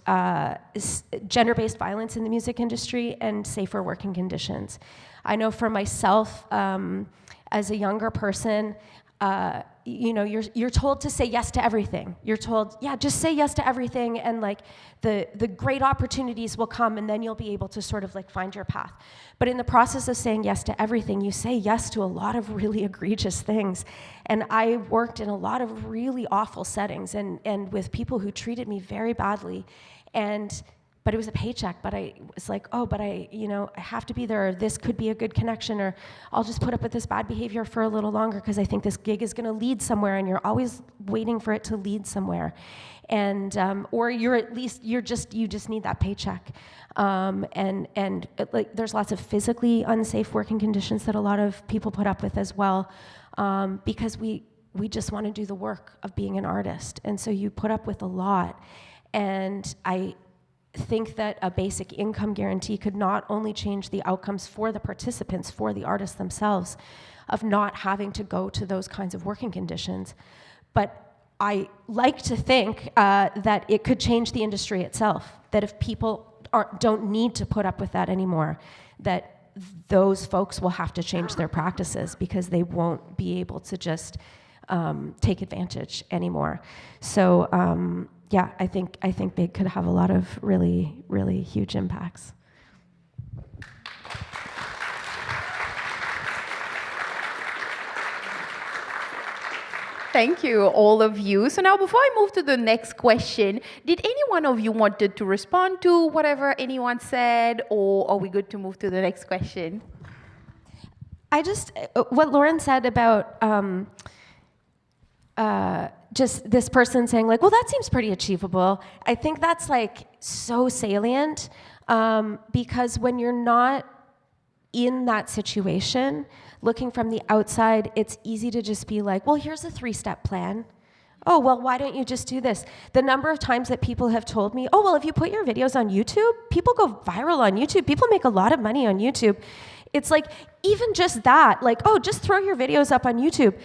gender-based violence in the music industry and safer working conditions. I know for myself, as a younger person, you're told to say yes to everything. You're told, yeah, just say yes to everything, and like the great opportunities will come, and then you'll be able to sort of like find your path. But in the process of saying yes to everything, you say yes to a lot of really egregious things. And I worked in a lot of really awful settings and with people who treated me very badly. But it was a paycheck, but I was like, I have to be there, or this could be a good connection, or I'll just put up with this bad behavior for a little longer because I think this gig is gonna lead somewhere, and you're always waiting for it to lead somewhere. And, or you just need that paycheck. There's lots of physically unsafe working conditions that a lot of people put up with as well, because we just wanna do the work of being an artist. And so you put up with a lot. And I think that a basic income guarantee could not only change the outcomes for the participants, for the artists themselves, of not having to go to those kinds of working conditions, but I like to think that it could change the industry itself, that if people don't need to put up with that anymore, that those folks will have to change their practices because they won't be able to just take advantage anymore. So yeah, I think BIG could have a lot of really, really huge impacts. Thank you, all of you. So now before I move to the next question, did any one of you wanted to respond to whatever anyone said, or are we good to move to the next question? I just, what Lauren said about just this person saying like, well, that seems pretty achievable. I think that's like so salient because when you're not in that situation, looking from the outside, it's easy to just be like, well, here's a 3-step plan. Oh, well, why don't you just do this? The number of times that people have told me, oh, well, if you put your videos on YouTube, people go viral on YouTube. People make a lot of money on YouTube. It's like, even just that, like, oh, just throw your videos up on YouTube.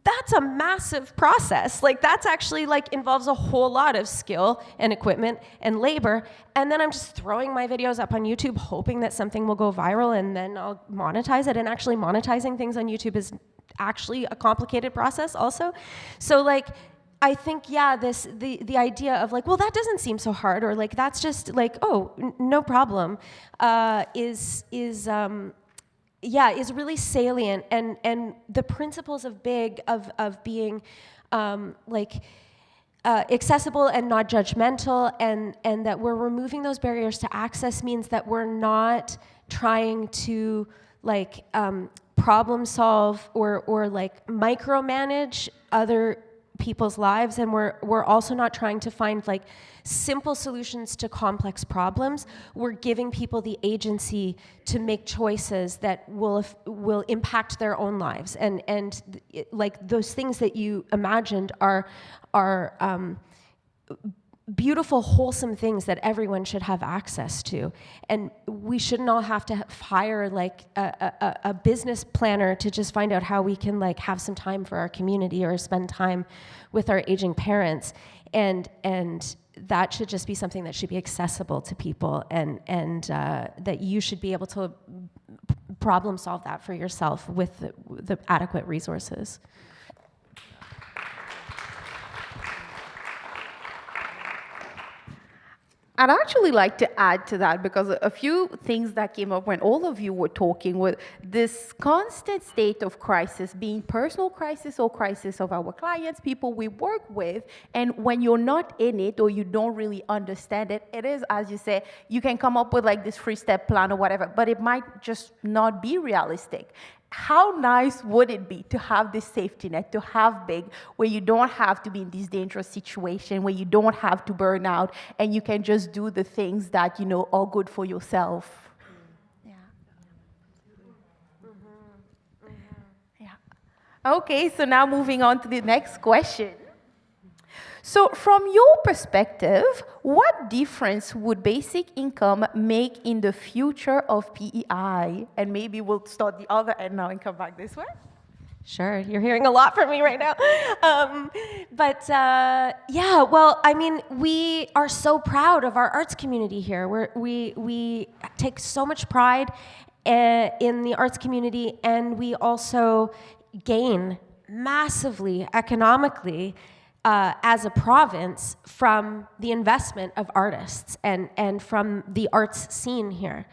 That's a massive process. Like, that's actually like involves a whole lot of skill and equipment and labor. And then I'm just throwing my videos up on YouTube, hoping that something will go viral and then I'll monetize it. And actually monetizing things on YouTube is actually a complicated process also. So like, I think, yeah, the idea of like, well, that doesn't seem so hard, or like, that's just like, oh, no problem, is really salient. And the principles of BIG, of being accessible and not judgmental, and that we're removing those barriers to access means that we're not trying to like problem solve or like micromanage other people's lives, and we're also not trying to find like simple solutions to complex problems. We're giving people the agency to make choices that will impact their own lives, and like those things that you imagined are beautiful, wholesome things that everyone should have access to. And we shouldn't all have to hire like a business planner to just find out how we can like have some time for our community or spend time with our aging parents. And that should just be something that should be accessible to people, and that you should be able to problem solve that for yourself with the adequate resources. I'd actually like to add to that, because a few things that came up when all of you were talking were this constant state of crisis, being personal crisis or crisis of our clients, people we work with. And when you're not in it or you don't really understand it, it is, as you say, you can come up with like this 3-step plan or whatever, but it might just not be realistic. How nice would it be to have this safety net, to have BIG, where you don't have to be in this dangerous situation, where you don't have to burn out, and you can just do the things that, you know, are good for yourself. Yeah. Yeah. Okay, so now moving on to the next question. So from your perspective, what difference would basic income make in the future of PEI? And maybe we'll start the other end now and come back this way. Sure, you're hearing a lot from me right now. Yeah, well, I mean, we are so proud of our arts community here. We take so much pride in the arts community, and we also gain massively economically as a province from the investment of artists and from the arts scene here.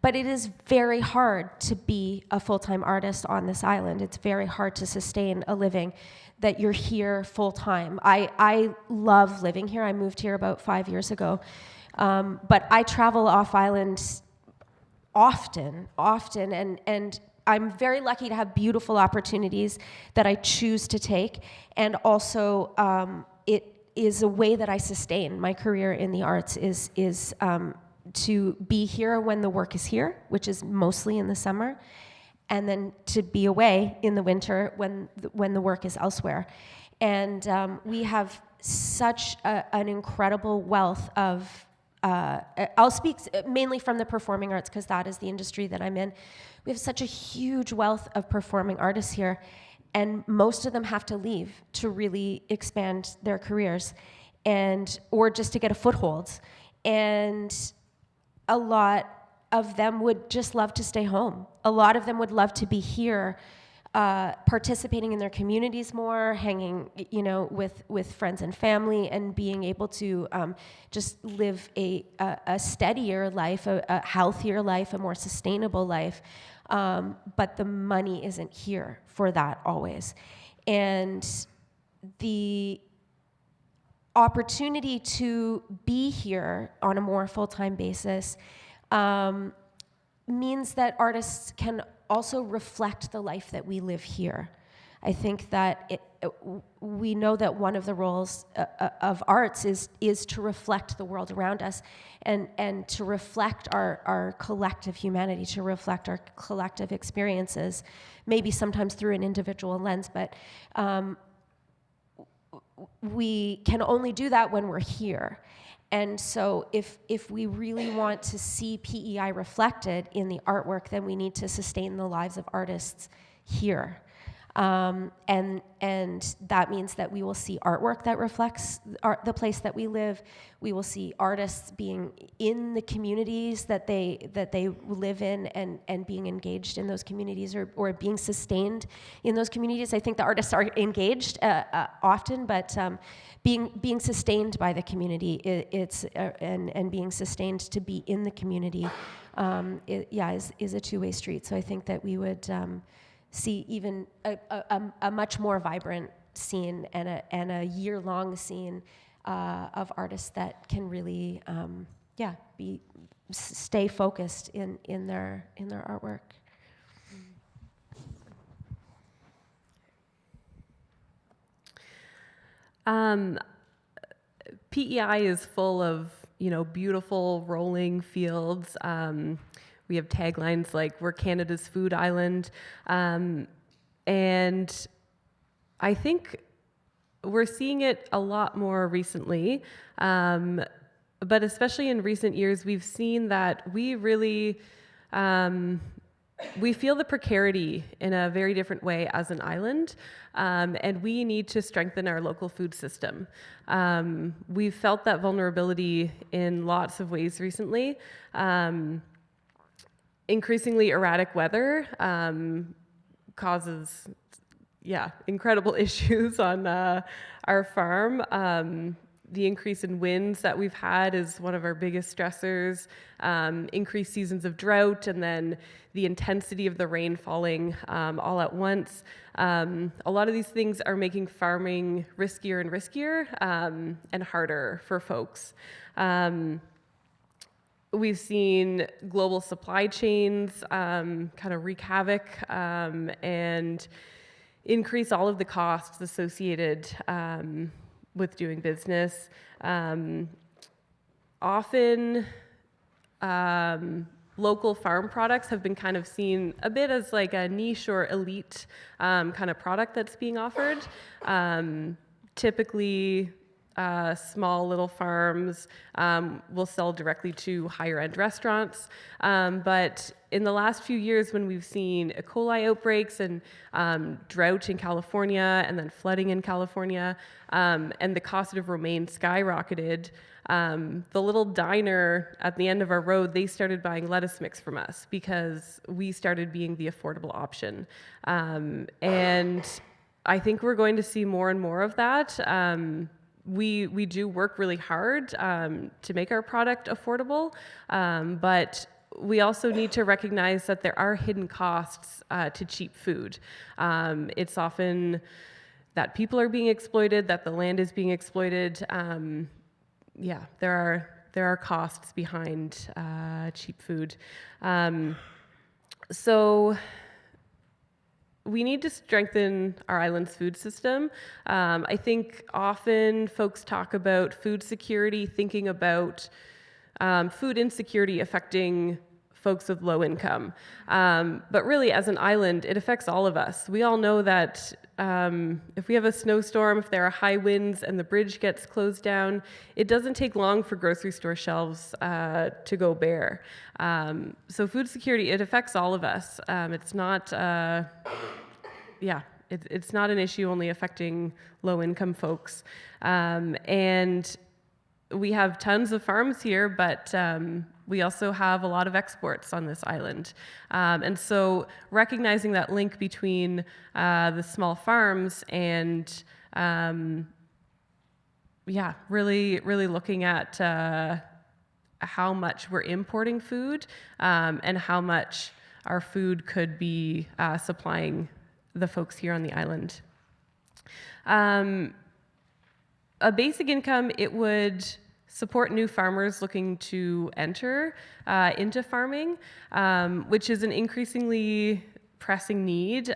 But it is very hard to be a full-time artist on this island. It's very hard to sustain a living that you're here full-time. I love living here. I moved here about 5 years ago. But I travel off-island often, and I'm very lucky to have beautiful opportunities that I choose to take, and also it is a way that I sustain my career in the arts is to be here when the work is here, which is mostly in the summer, and then to be away in the winter when the work is elsewhere. And we have such an incredible wealth of I'll speak mainly from the performing arts, because that is the industry that I'm in. We have such a huge wealth of performing artists here, and most of them have to leave to really expand their careers, or just to get a foothold. And a lot of them would just love to stay home. A lot of them would love to be here, participating in their communities more, hanging, with friends and family, and being able to just live a steadier life, a healthier life, a more sustainable life. But the money isn't here for that always. And the opportunity to be here on a more full-time basis means that artists can also reflect the life that we live here. I think that we know that one of the roles of arts is to reflect the world around us and to reflect our collective humanity, to reflect our collective experiences, maybe sometimes through an individual lens, but we can only do that when we're here. And so if we really want to see PEI reflected in the artwork, then we need to sustain the lives of artists here. And that means that we will see artwork that reflects the place that we live. We will see artists being in the communities that they live in and being engaged in those communities or being sustained in those communities. I think the artists are engaged often, but being sustained by the community, and being sustained to be in the community, is a two-way street. So I think that we would see even a much more vibrant scene and a year-long scene of artists that can really stay focused in their artwork. PEI is full of, beautiful rolling fields. We have taglines like "We're Canada's food island," and I think we're seeing it a lot more recently. But especially in recent years, we've seen that we really we feel the precarity in a very different way as an island, and we need to strengthen our local food system. We've felt that vulnerability in lots of ways recently. Increasingly erratic weather causes, incredible issues on our farm. The increase in winds that we've had is one of our biggest stressors. Increased seasons of drought, and then the intensity of the rain falling all at once. A lot of these things are making farming riskier and riskier and harder for folks. We've seen global supply chains kind of wreak havoc and increase all of the costs associated with doing business. Often, local farm products have been kind of seen a bit as like a niche or elite kind of product that's being offered. Typically, small little farms will sell directly to higher end restaurants. But in the last few years, when we've seen E. coli outbreaks and drought in California and then flooding in California, and the cost of romaine skyrocketed, the little diner at the end of our road, they started buying lettuce mix from us because we started being the affordable option. And I think we're going to see more and more of that. We do work really hard to make our product affordable, but we also need to recognize that there are hidden costs to cheap food. It's often that people are being exploited, that the land is being exploited. There are costs behind cheap food. So we need to strengthen our island's food system. I think often folks talk about food security, thinking about food insecurity affecting folks with low income. But really, as an island, it affects all of us. We all know that if we have a snowstorm, if there are high winds and the bridge gets closed down, it doesn't take long for grocery store shelves to go bare. So food security, it affects all of us. It's not, it's not an issue only affecting low-income folks. And we have tons of farms here, but we also have a lot of exports on this island. And so recognizing that link between the small farms and really looking at how much we're importing food and how much our food could be supplying the folks here on the island. A basic income, it would support new farmers looking to enter into farming, which is an increasingly pressing need.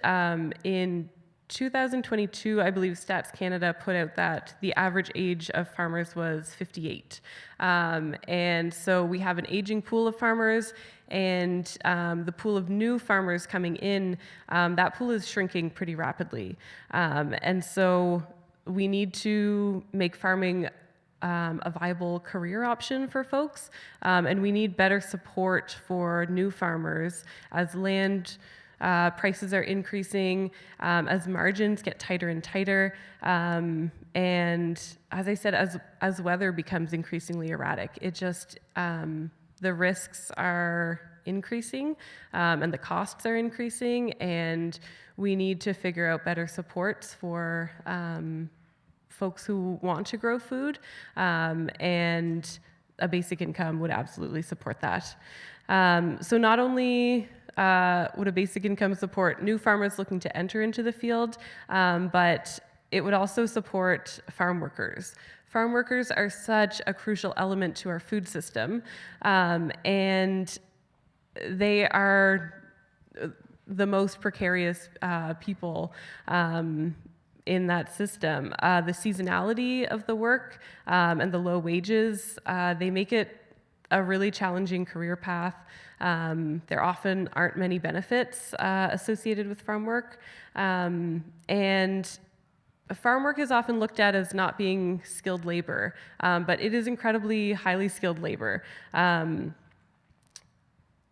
In 2022, I believe Stats Canada put out that the average age of farmers was 58. And so we have an aging pool of farmers, and the pool of new farmers coming in, that pool is shrinking pretty rapidly. And so we need to make farming a viable career option for folks, and we need better support for new farmers as land prices are increasing, as margins get tighter and tighter, and as I said, as weather becomes increasingly erratic, it just the risks are increasing, and the costs are increasing, and we need to figure out better supports for folks who want to grow food, and a basic income would absolutely support that. So not only would a basic income support new farmers looking to enter into the field, but it would also support farm workers. Farm workers are such a crucial element to our food system, and they are the most precarious people in that system. The seasonality of the work and the low wages, they make it a really challenging career path. There often aren't many benefits associated with farm work, and farm work is often looked at as not being skilled labor, but it is incredibly highly skilled labor.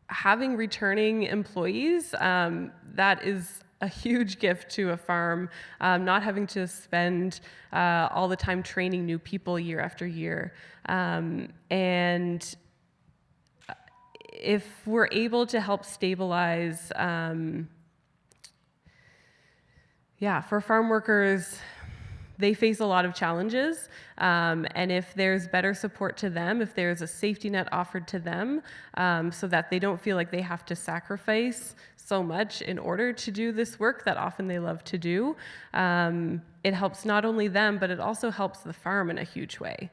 Having returning employees, that is a huge gift to a farm, not having to spend all the time training new people year after year. And if we're able to help stabilize, for farm workers, they face a lot of challenges, and if there's better support to them, if there's a safety net offered to them, so that they don't feel like they have to sacrifice so much in order to do this work that often they love to do, it helps not only them, but it also helps the farm in a huge way.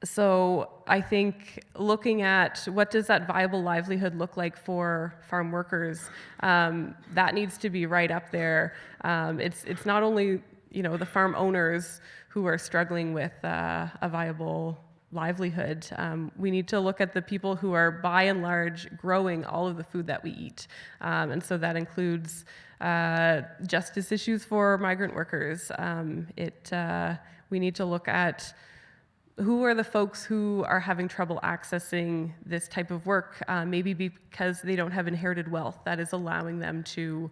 So I think looking at what does that viable livelihood look like for farm workers, that needs to be right up there. It's not only the farm owners who are struggling with a viable livelihood. We need to look at the people who are by and large growing all of the food that we eat, and so that includes justice issues for migrant workers. We need to look at who are the folks who are having trouble accessing this type of work, maybe because they don't have inherited wealth that is allowing them to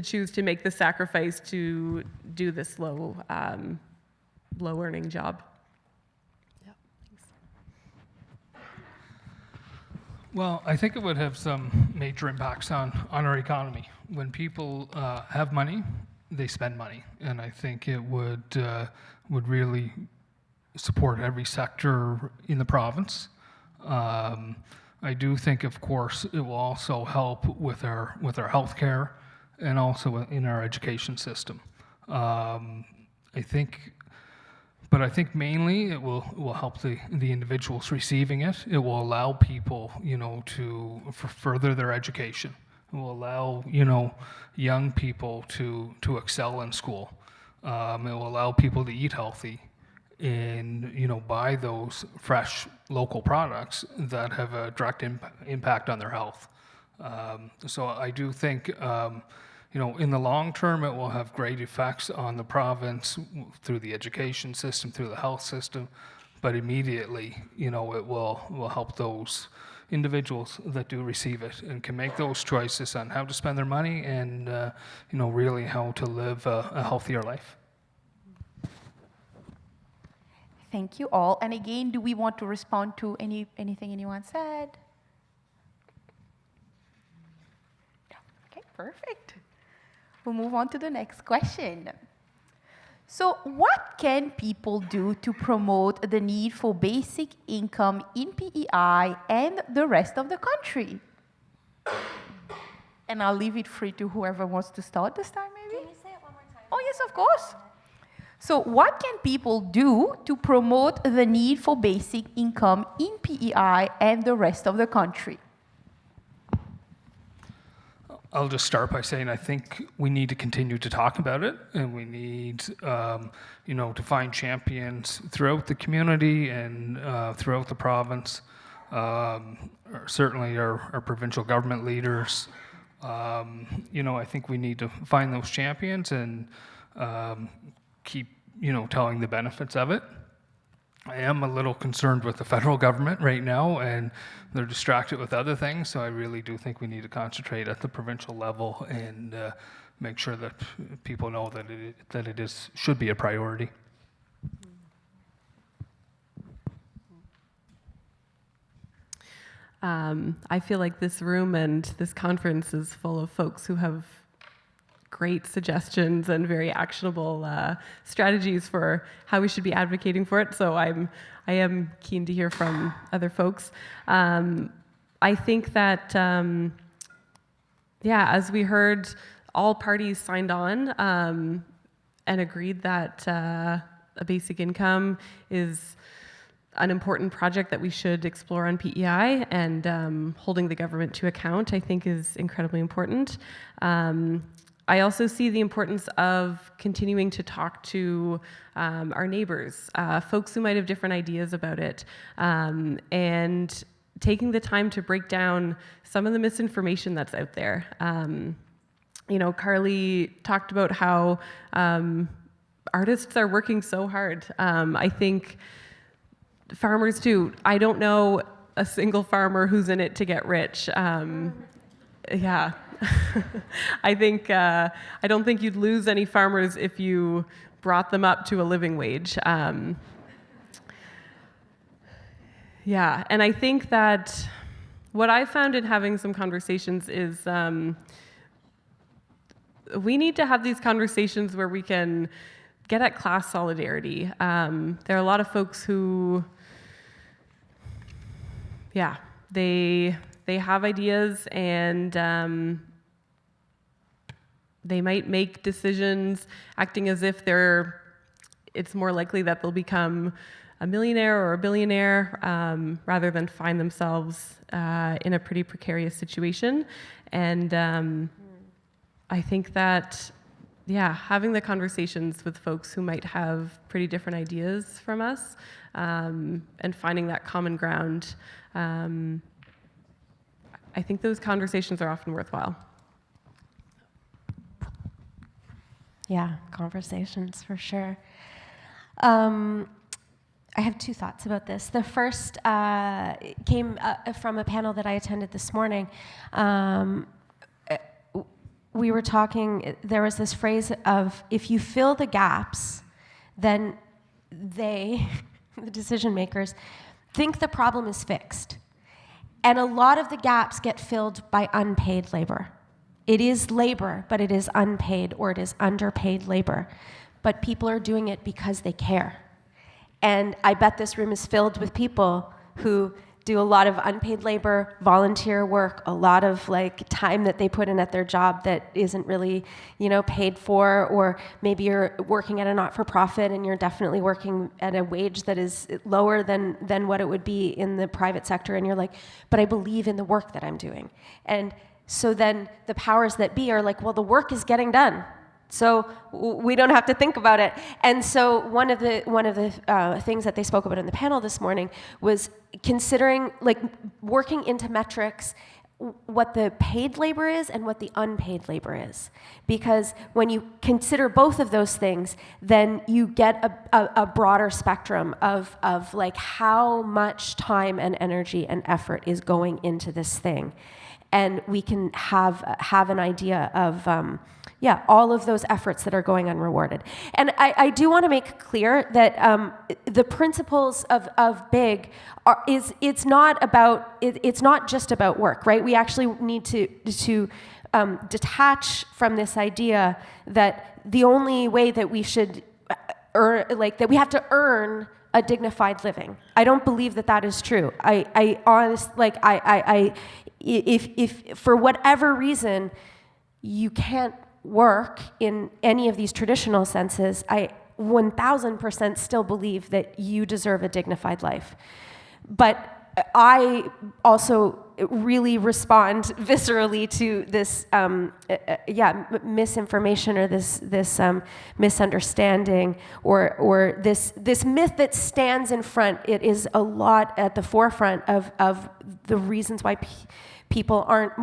choose to make the sacrifice to do this low earning job. Yeah, thanks. Well, I think it would have some major impacts on our economy. When people have money, they spend money, and I think it would really support every sector in the province. I do think, of course, it will also help with our healthcare and also in our education system. I think mainly it will help the individuals receiving it. It will allow people, to further their education. It will allow, young people to excel in school. It will allow people to eat healthy and, buy those fresh local products that have a direct impact on their health. So I do think, in the long term, it will have great effects on the province through the education system, through the health system, but immediately, it will help those individuals that do receive it and can make those choices on how to spend their money and, really how to live a healthier life. Thank you all. And again, do we want to respond to anything anyone said? No. Okay, perfect. We'll move on to the next question. So what can people do to promote the need for basic income in PEI and the rest of the country? And I'll leave it free to whoever wants to start this time, maybe? Can you say it one more time? Oh, yes, of course. So what can people do to promote the need for basic income in PEI and the rest of the country? I'll just start by saying I think we need to continue to talk about it, and we need, to find champions throughout the community and throughout the province. Certainly our provincial government leaders. I think we need to find those champions and keep, telling the benefits of it. I am a little concerned with the federal government right now, and they're distracted with other things, so I really do think we need to concentrate at the provincial level and make sure that people know that it should be a priority. I feel like this room and this conference is full of folks who have great suggestions and very actionable strategies for how we should be advocating for it. So I am keen to hear from other folks. I think that, as we heard, all parties signed on and agreed that a basic income is an important project that we should explore on PEI, and holding the government to account, I think, is incredibly important. I also see the importance of continuing to talk to our neighbors, folks who might have different ideas about it, and taking the time to break down some of the misinformation that's out there. Carly talked about how artists are working so hard. I think farmers too. I don't know a single farmer who's in it to get rich. Yeah. I don't think you'd lose any farmers if you brought them up to a living wage. And I think that what I found in having some conversations is we need to have these conversations where we can get at class solidarity. There are a lot of folks who, they have ideas, and they might make decisions acting as if it's more likely that they'll become a millionaire or a billionaire rather than find themselves in a pretty precarious situation. And I think that, having the conversations with folks who might have pretty different ideas from us and finding that common ground, I think those conversations are often worthwhile. Yeah, conversations for sure. I have two thoughts about this. The first came from a panel that I attended this morning. We were talking, there was this phrase of, if you fill the gaps, then they, the decision makers, think the problem is fixed. And a lot of the gaps get filled by unpaid labor. It is labor, but it is unpaid, or it is underpaid labor. But people are doing it because they care. And I bet this room is filled with people who do a lot of unpaid labor, volunteer work, a lot of time that they put in at their job that isn't really, paid for, or maybe you're working at a not-for-profit and you're definitely working at a wage that is lower than what it would be in the private sector, and you're like, but I believe in the work that I'm doing. And so then the powers that be are like, well, the work is getting done, so we don't have to think about it. And so one of the things that they spoke about in the panel this morning was considering, working into metrics what the paid labor is and what the unpaid labor is. Because when you consider both of those things, then you get a broader spectrum of how much time and energy and effort is going into this thing. And we can have an idea of all of those efforts that are going unrewarded. And I do want to make clear that the principles of BIG it's not just about work, right? We actually need to detach from this idea that the only way that we should earn, that we have to earn a dignified living. I don't believe that is true. I honestly, if for whatever reason you can't work in any of these traditional senses, I 1000% still believe that you deserve a dignified life. But I also really respond viscerally to this, misinformation or this misunderstanding or this myth that stands in front. It is a lot at the forefront of the reasons why people aren't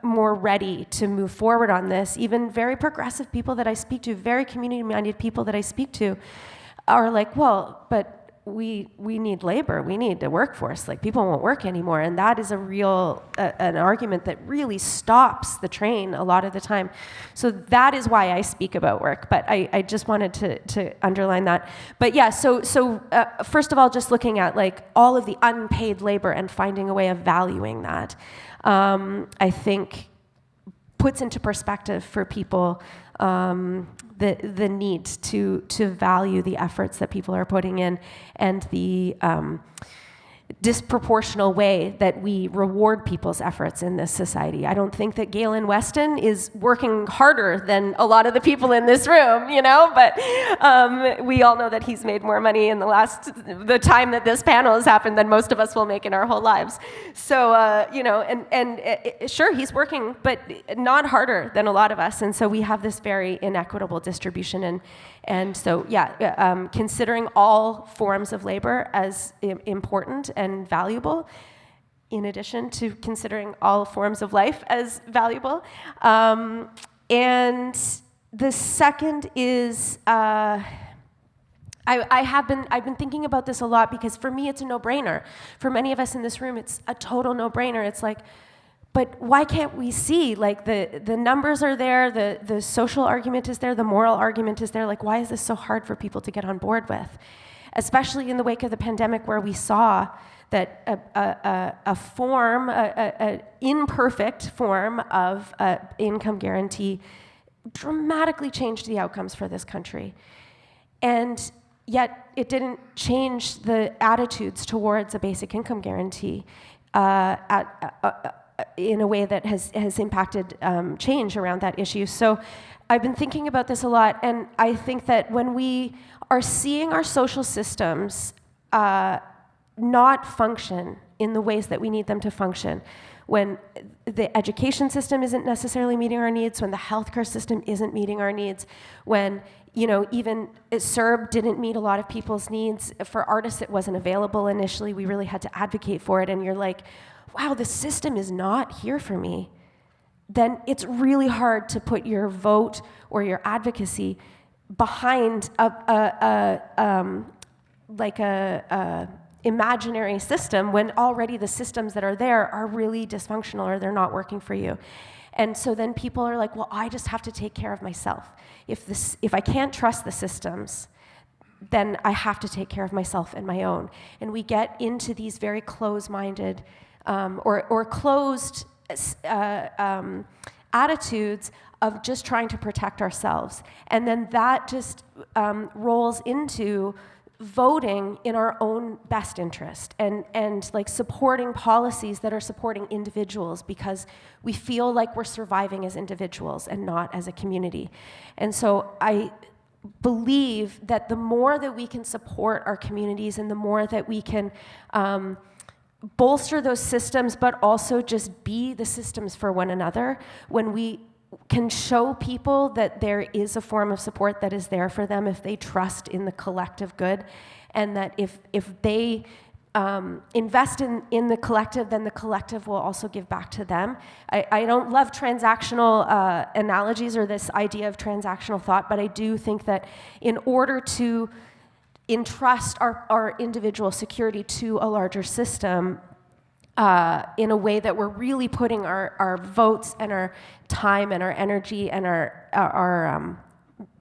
more ready to move forward on this. Even very progressive people that I speak to, very community-minded people that I speak to, are like, well, but we need labor, we need a workforce, like people won't work anymore. And that is a real, an argument that really stops the train a lot of the time. So that is why I speak about work, but I just wanted to underline that. But yeah, so first of all, just looking at like all of the unpaid labor and finding a way of valuing that, I think puts into perspective for people the need to value the efforts that people are putting in and the disproportional way that we reward people's efforts in this society. I don't think that Galen Weston is working harder than a lot of the people in this room, but we all know that he's made more money in the time that this panel has happened than most of us will make in our whole lives. So, sure, he's working, but not harder than a lot of us. And so we have this very inequitable distribution. And so, considering all forms of labor as important and valuable, in addition to considering all forms of life as valuable. And the second is, I've been thinking about this a lot because for me it's a no-brainer. For many of us in this room, it's a total no-brainer. It's like, but why can't we see, like the numbers are there, the social argument is there, the moral argument is there, like why is this so hard for people to get on board with? Especially in the wake of the pandemic where we saw that an imperfect form of income guarantee dramatically changed the outcomes for this country. And yet it didn't change the attitudes towards a basic income guarantee in a way that has impacted change around that issue. So I've been thinking about this a lot, and I think that when we are seeing our social systems not function in the ways that we need them to function, when the education system isn't necessarily meeting our needs, when the healthcare system isn't meeting our needs, when even CERB didn't meet a lot of people's needs. For artists, it wasn't available initially. We really had to advocate for it, and you're like, wow, the system is not here for me. Then it's really hard to put your vote or your advocacy behind a imaginary system when already the systems that are there are really dysfunctional or they're not working for you. And so then people are like, well, I just have to take care of myself. If I can't trust the systems, then I have to take care of myself and my own. And we get into these very closed-minded or closed attitudes of just trying to protect ourselves. And then that just rolls into voting in our own best interest and like supporting policies that are supporting individuals because we feel like we're surviving as individuals and not as a community. And so I believe that the more that we can support our communities and the more that we can bolster those systems, but also just be the systems for one another, when we can show people that there is a form of support that is there for them if they trust in the collective good, and that if they invest in the collective, then the collective will also give back to them. I don't love transactional analogies or this idea of transactional thought, but I do think that in order to entrust our individual security to a larger system, in a way that we're really putting our votes and our time and our energy and our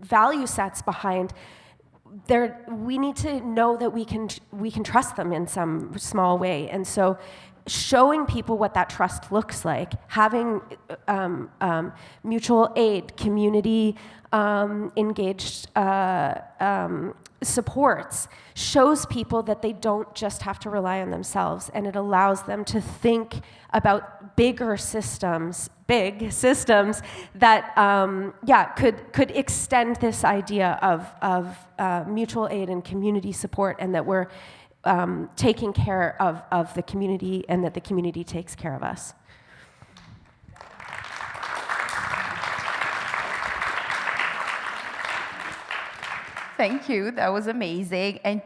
value sets behind, we need to know that we can trust them in some small way. And so showing people what that trust looks like, having mutual aid, community engaged supports, shows people that they don't just have to rely on themselves, and it allows them to think about big systems that could extend this idea of mutual aid and community support, and that we're taking care of the community and that the community takes care of us. Thank you. That was amazing. And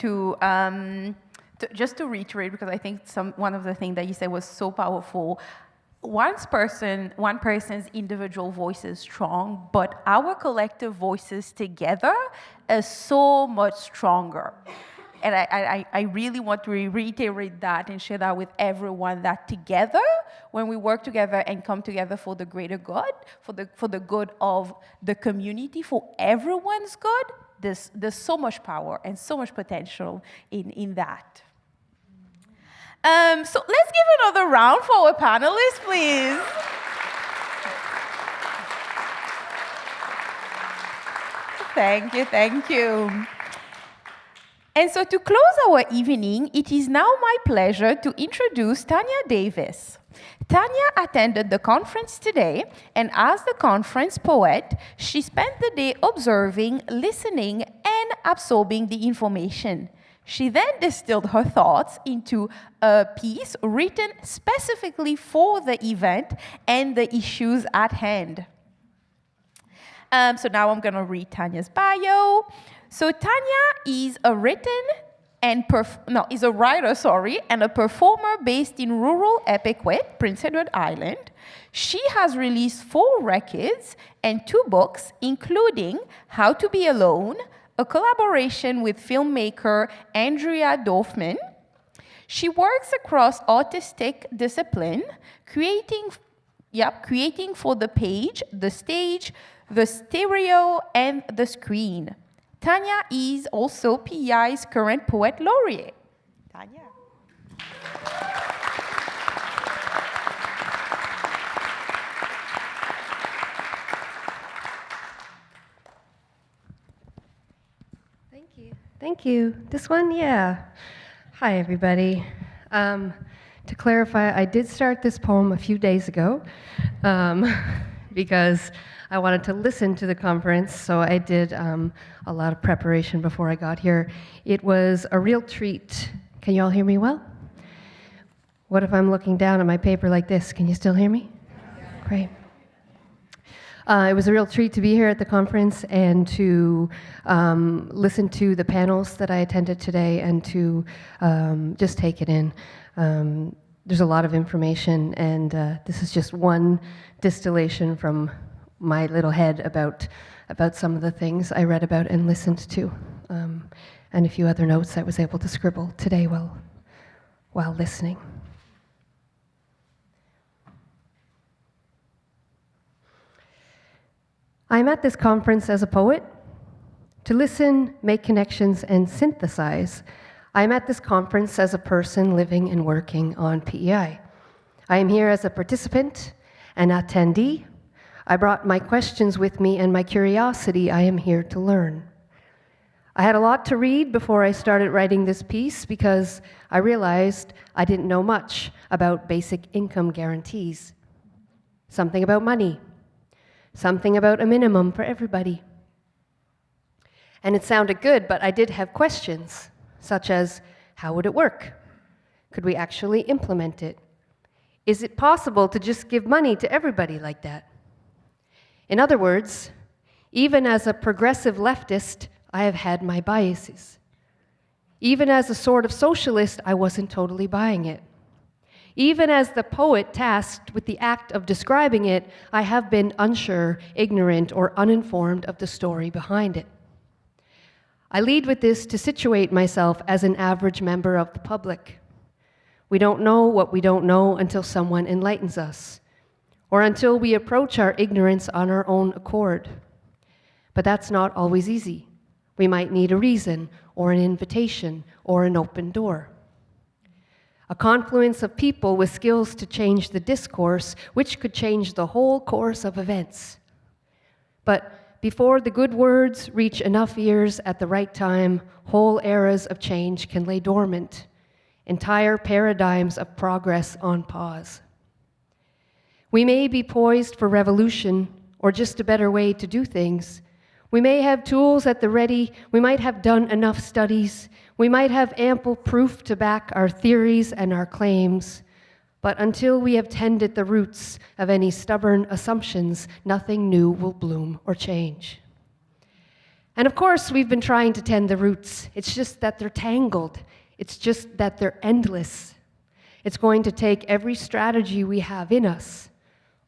just to reiterate, because I think one of the things that you said was so powerful. One person's individual voice is strong, but our collective voices together is so much stronger. And I really want to reiterate that and share that with everyone, that together, when we work together and come together for the greater good, for the good of the community, for everyone's good, there's so much power and so much potential in that. So let's give another round for our panelists, please. Thank you. And so to close our evening, it is now my pleasure to introduce Tanya Davis. Tanya attended the conference today, and as the conference poet, she spent the day observing, listening, and absorbing the information. She then distilled her thoughts into a piece written specifically for the event and the issues at hand. So now I'm going to read Tanya's bio. So Tanya is a writer, and a performer based in rural Epequet, Prince Edward Island. She has released 4 records and 2 books, including How to Be Alone, a collaboration with filmmaker Andrea Dorfman. She works across artistic discipline, creating for the page, the stage, the stereo, and the screen. Tanya is also PEI's current Poet Laureate. Tanya. Thank you. This one, yeah. Hi, everybody. To clarify, I did start this poem a few days ago because I wanted to listen to the conference, so I did a lot of preparation before I got here. It was a real treat. Can you all hear me well? What if I'm looking down at my paper like this? Can you still hear me? Great. It was a real treat to be here at the conference and to listen to the panels that I attended today and to just take it in. There's a lot of information, and this is just one distillation from my little head about some of the things I read about and listened to, and a few other notes I was able to scribble today while listening. I'm at this conference as a poet. To listen, make connections, and synthesize, I'm at this conference as a person living and working on PEI. I am here as a participant, an attendee. I brought my questions with me and my curiosity. I am here to learn. I had a lot to read before I started writing this piece because I realized I didn't know much about basic income guarantees. Something about money. Something about a minimum for everybody. And it sounded good, but I did have questions, such as, how would it work? Could we actually implement it? Is it possible to just give money to everybody like that? In other words, even as a progressive leftist, I have had my biases. Even as a sort of socialist, I wasn't totally buying it. Even as the poet tasked with the act of describing it, I have been unsure, ignorant, or uninformed of the story behind it. I lead with this to situate myself as an average member of the public. We don't know what we don't know until someone enlightens us, or until we approach our ignorance on our own accord. But that's not always easy. We might need a reason, or an invitation, or an open door. A confluence of people with skills to change the discourse, which could change the whole course of events. But before the good words reach enough ears at the right time, whole eras of change can lay dormant, entire paradigms of progress on pause. We may be poised for revolution, or just a better way to do things. We may have tools at the ready, we might have done enough studies, We might have ample proof to back our theories and our claims, but until we have tended the roots of any stubborn assumptions, nothing new will bloom or change. And of course, we've been trying to tend the roots. It's just that they're tangled. It's just that they're endless. It's going to take every strategy we have in us,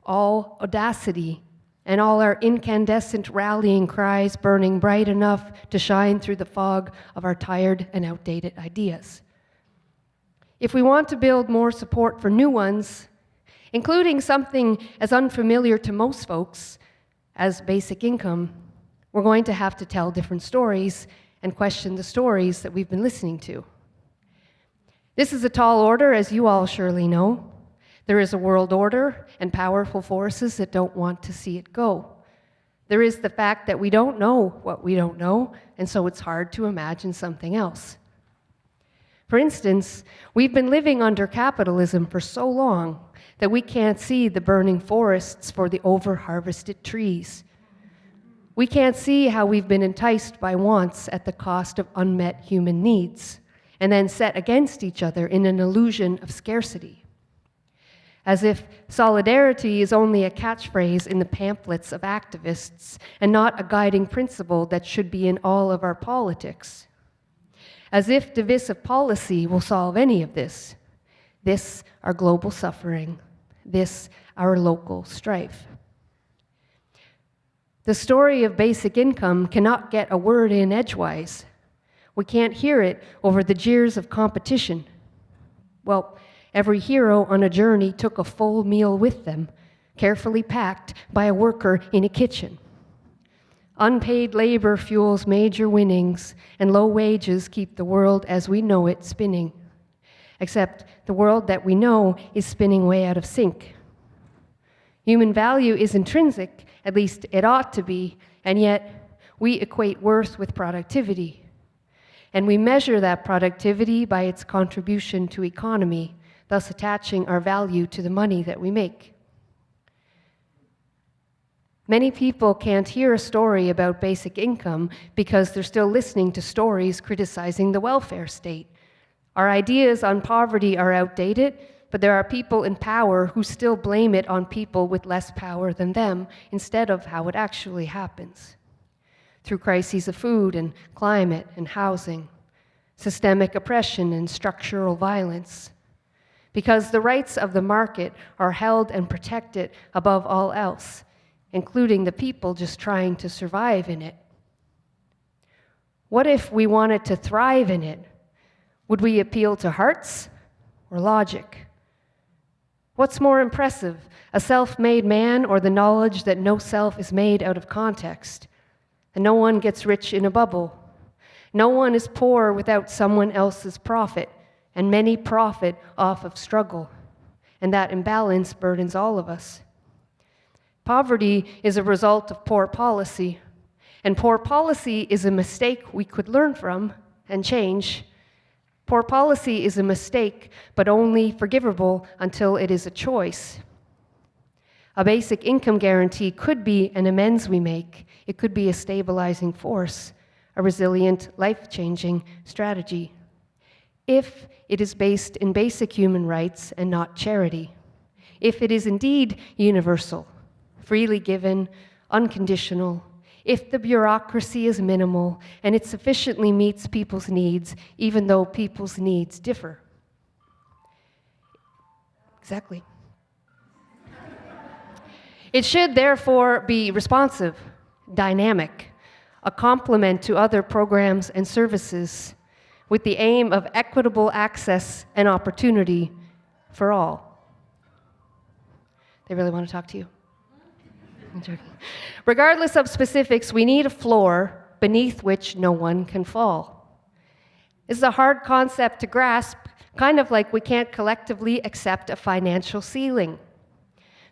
all audacity, and all our incandescent rallying cries burning bright enough to shine through the fog of our tired and outdated ideas. If we want to build more support for new ones, including something as unfamiliar to most folks as basic income, we're going to have to tell different stories and question the stories that we've been listening to. This is a tall order, as you all surely know. There is a world order and powerful forces that don't want to see it go. There is the fact that we don't know what we don't know, and so it's hard to imagine something else. For instance, we've been living under capitalism for so long that we can't see the burning forests for the over-harvested trees. We can't see how we've been enticed by wants at the cost of unmet human needs, and then set against each other in an illusion of scarcity. As if solidarity is only a catchphrase in the pamphlets of activists and not a guiding principle that should be in all of our politics. As if divisive policy will solve any of this. This, our global suffering. This, our local strife. The story of basic income cannot get a word in edgewise. We can't hear it over the jeers of competition. Well, every hero on a journey took a full meal with them, carefully packed by a worker in a kitchen. Unpaid labor fuels major winnings, and low wages keep the world as we know it spinning. Except the world that we know is spinning way out of sync. Human value is intrinsic, at least it ought to be, and yet we equate worth with productivity. And we measure that productivity by its contribution to economy, thus attaching our value to the money that we make. Many people can't hear a story about basic income because they're still listening to stories criticizing the welfare state. Our ideas on poverty are outdated, but there are people in power who still blame it on people with less power than them instead of how it actually happens. Through crises of food and climate and housing, systemic oppression and structural violence. Because the rights of the market are held and protected above all else, including the people just trying to survive in it. What if we wanted to thrive in it? Would we appeal to hearts or logic? What's more impressive, a self-made man or the knowledge that no self is made out of context, and no one gets rich in a bubble? No one is poor without someone else's profit, and many profit off of struggle, and that imbalance burdens all of us. Poverty is a result of poor policy, and poor policy is a mistake we could learn from and change. Poor policy is a mistake, but only forgivable until it is a choice. A basic income guarantee could be an amends we make. It could be a stabilizing force, a resilient, life-changing strategy, if it is based in basic human rights and not charity, if it is indeed universal, freely given, unconditional, if the bureaucracy is minimal and it sufficiently meets people's needs, even though people's needs differ. Exactly. It should therefore be responsive, dynamic, a complement to other programs and services with the aim of equitable access and opportunity for all. They really want to talk to you. I'm joking. Regardless of specifics, we need a floor beneath which no one can fall. This is a hard concept to grasp, kind of like we can't collectively accept a financial ceiling.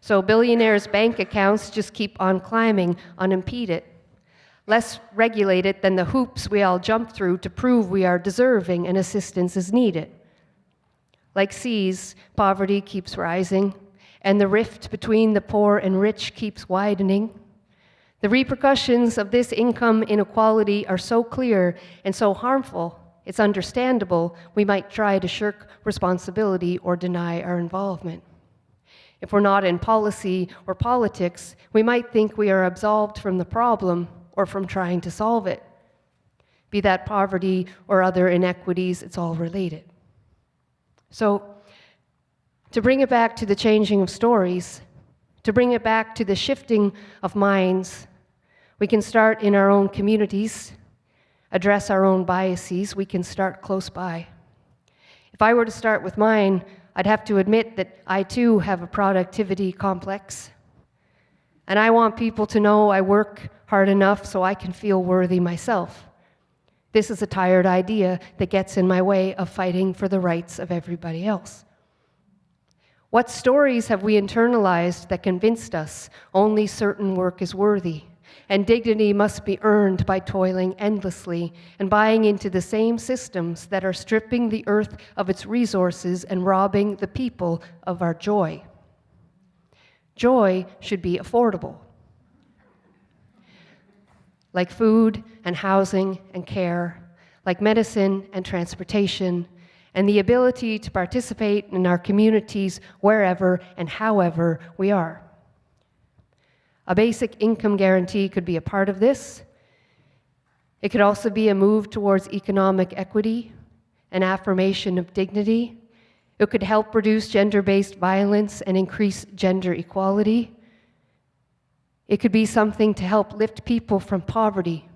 So billionaires' bank accounts just keep on climbing unimpeded, less regulated than the hoops we all jump through to prove we are deserving and assistance is needed. Like seas, poverty keeps rising, and the rift between the poor and rich keeps widening. The repercussions of this income inequality are so clear and so harmful it's understandable we might try to shirk responsibility or deny our involvement. If we're not in policy or politics, we might think we are absolved from the problem or from trying to solve it. Be that poverty or other inequities, it's all related. So, to bring it back to the changing of stories, to bring it back to the shifting of minds, we can start in our own communities, address our own biases, we can start close by. If I were to start with mine, I'd have to admit that I too have a productivity complex. And I want people to know I work hard enough so I can feel worthy myself. This is a tired idea that gets in my way of fighting for the rights of everybody else. What stories have we internalized that convinced us only certain work is worthy, and dignity must be earned by toiling endlessly and buying into the same systems that are stripping the earth of its resources and robbing the people of our joy? Joy should be affordable, like food and housing and care, like medicine and transportation, and the ability to participate in our communities wherever and however we are. A basic income guarantee could be a part of this. It could also be a move towards economic equity, an affirmation of dignity. It could help reduce gender-based violence and increase gender equality. It could be something to help lift people from poverty,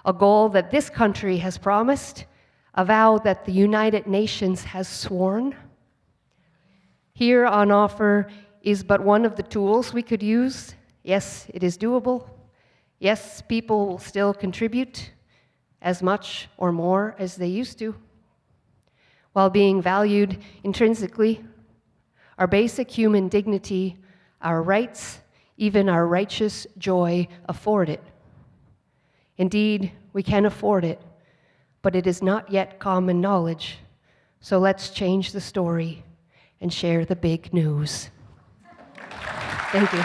a goal that this country has promised, a vow that the United Nations has sworn. Here on offer is but one of the tools we could use. Yes, it is doable. Yes, people will still contribute as much or more as they used to, while being valued intrinsically. Our basic human dignity, our rights, even our righteous joy afford it. Indeed, we can afford it, but it is not yet common knowledge. So let's change the story and share the big news. Thank you.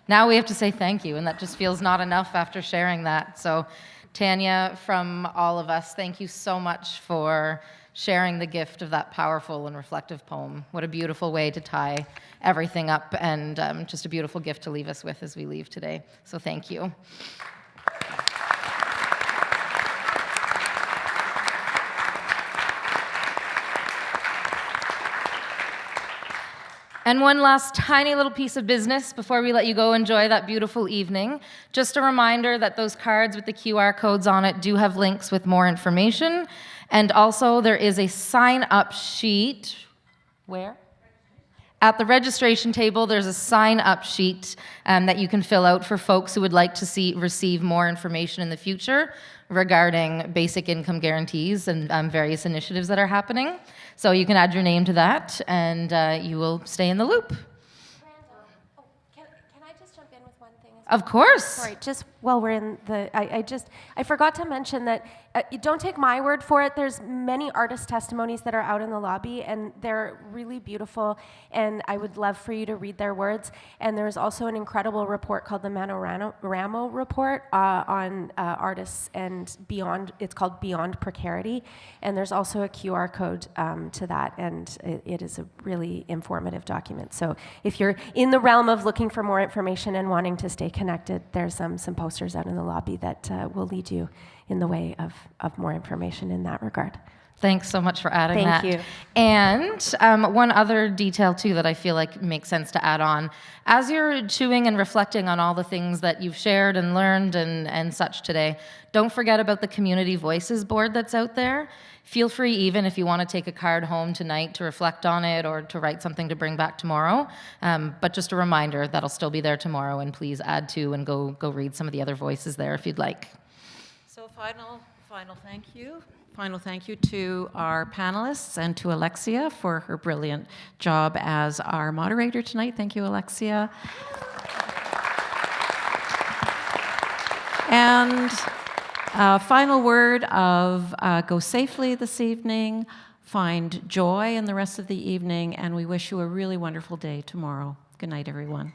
Now we have to say thank you, and that just feels not enough after sharing that. So, Tanya, from all of us, thank you so much for sharing the gift of that powerful and reflective poem. What a beautiful way to tie everything up, and just a beautiful gift to leave us with as we leave today. So thank you. And one last tiny little piece of business before we let you go enjoy that beautiful evening. Just a reminder that those cards with the QR codes on it do have links with more information. And also there is a sign-up sheet. Where? At the registration table, there's a sign-up sheet that you can fill out for folks who would like to receive more information in the future regarding basic income guarantees and various initiatives that are happening. So you can add your name to that, and you will stay in the loop. Can I just jump in with one thing? Of course. Sorry, just while we're in the, I forgot to mention that you don't take my word for it. There's many artist testimonies that are out in the lobby, and they're really beautiful, and I would love for you to read their words. And there's also an incredible report called the Manoramo Report on artists and beyond. It's called Beyond Precarity, and there's also a QR code to that, and it is a really informative document. So if you're in the realm of looking for more information and wanting to stay connected, there's some posters out in the lobby that will lead you in the way of more information in that regard. Thanks so much for adding that. Thank you. And one other detail, too, that I feel like makes sense to add on. As you're chewing and reflecting on all the things that you've shared and learned and such today, don't forget about the Community Voices board that's out there. Feel free, even if you want to take a card home tonight to reflect on it or to write something to bring back tomorrow. But just a reminder, that'll still be there tomorrow, and please add to and go read some of the other voices there if you'd like. So Final thank you. Final thank you to our panelists and to Alexia for her brilliant job as our moderator tonight. Thank you, Alexia. And final word of go safely this evening, find joy in the rest of the evening, and we wish you a really wonderful day tomorrow. Good night, everyone.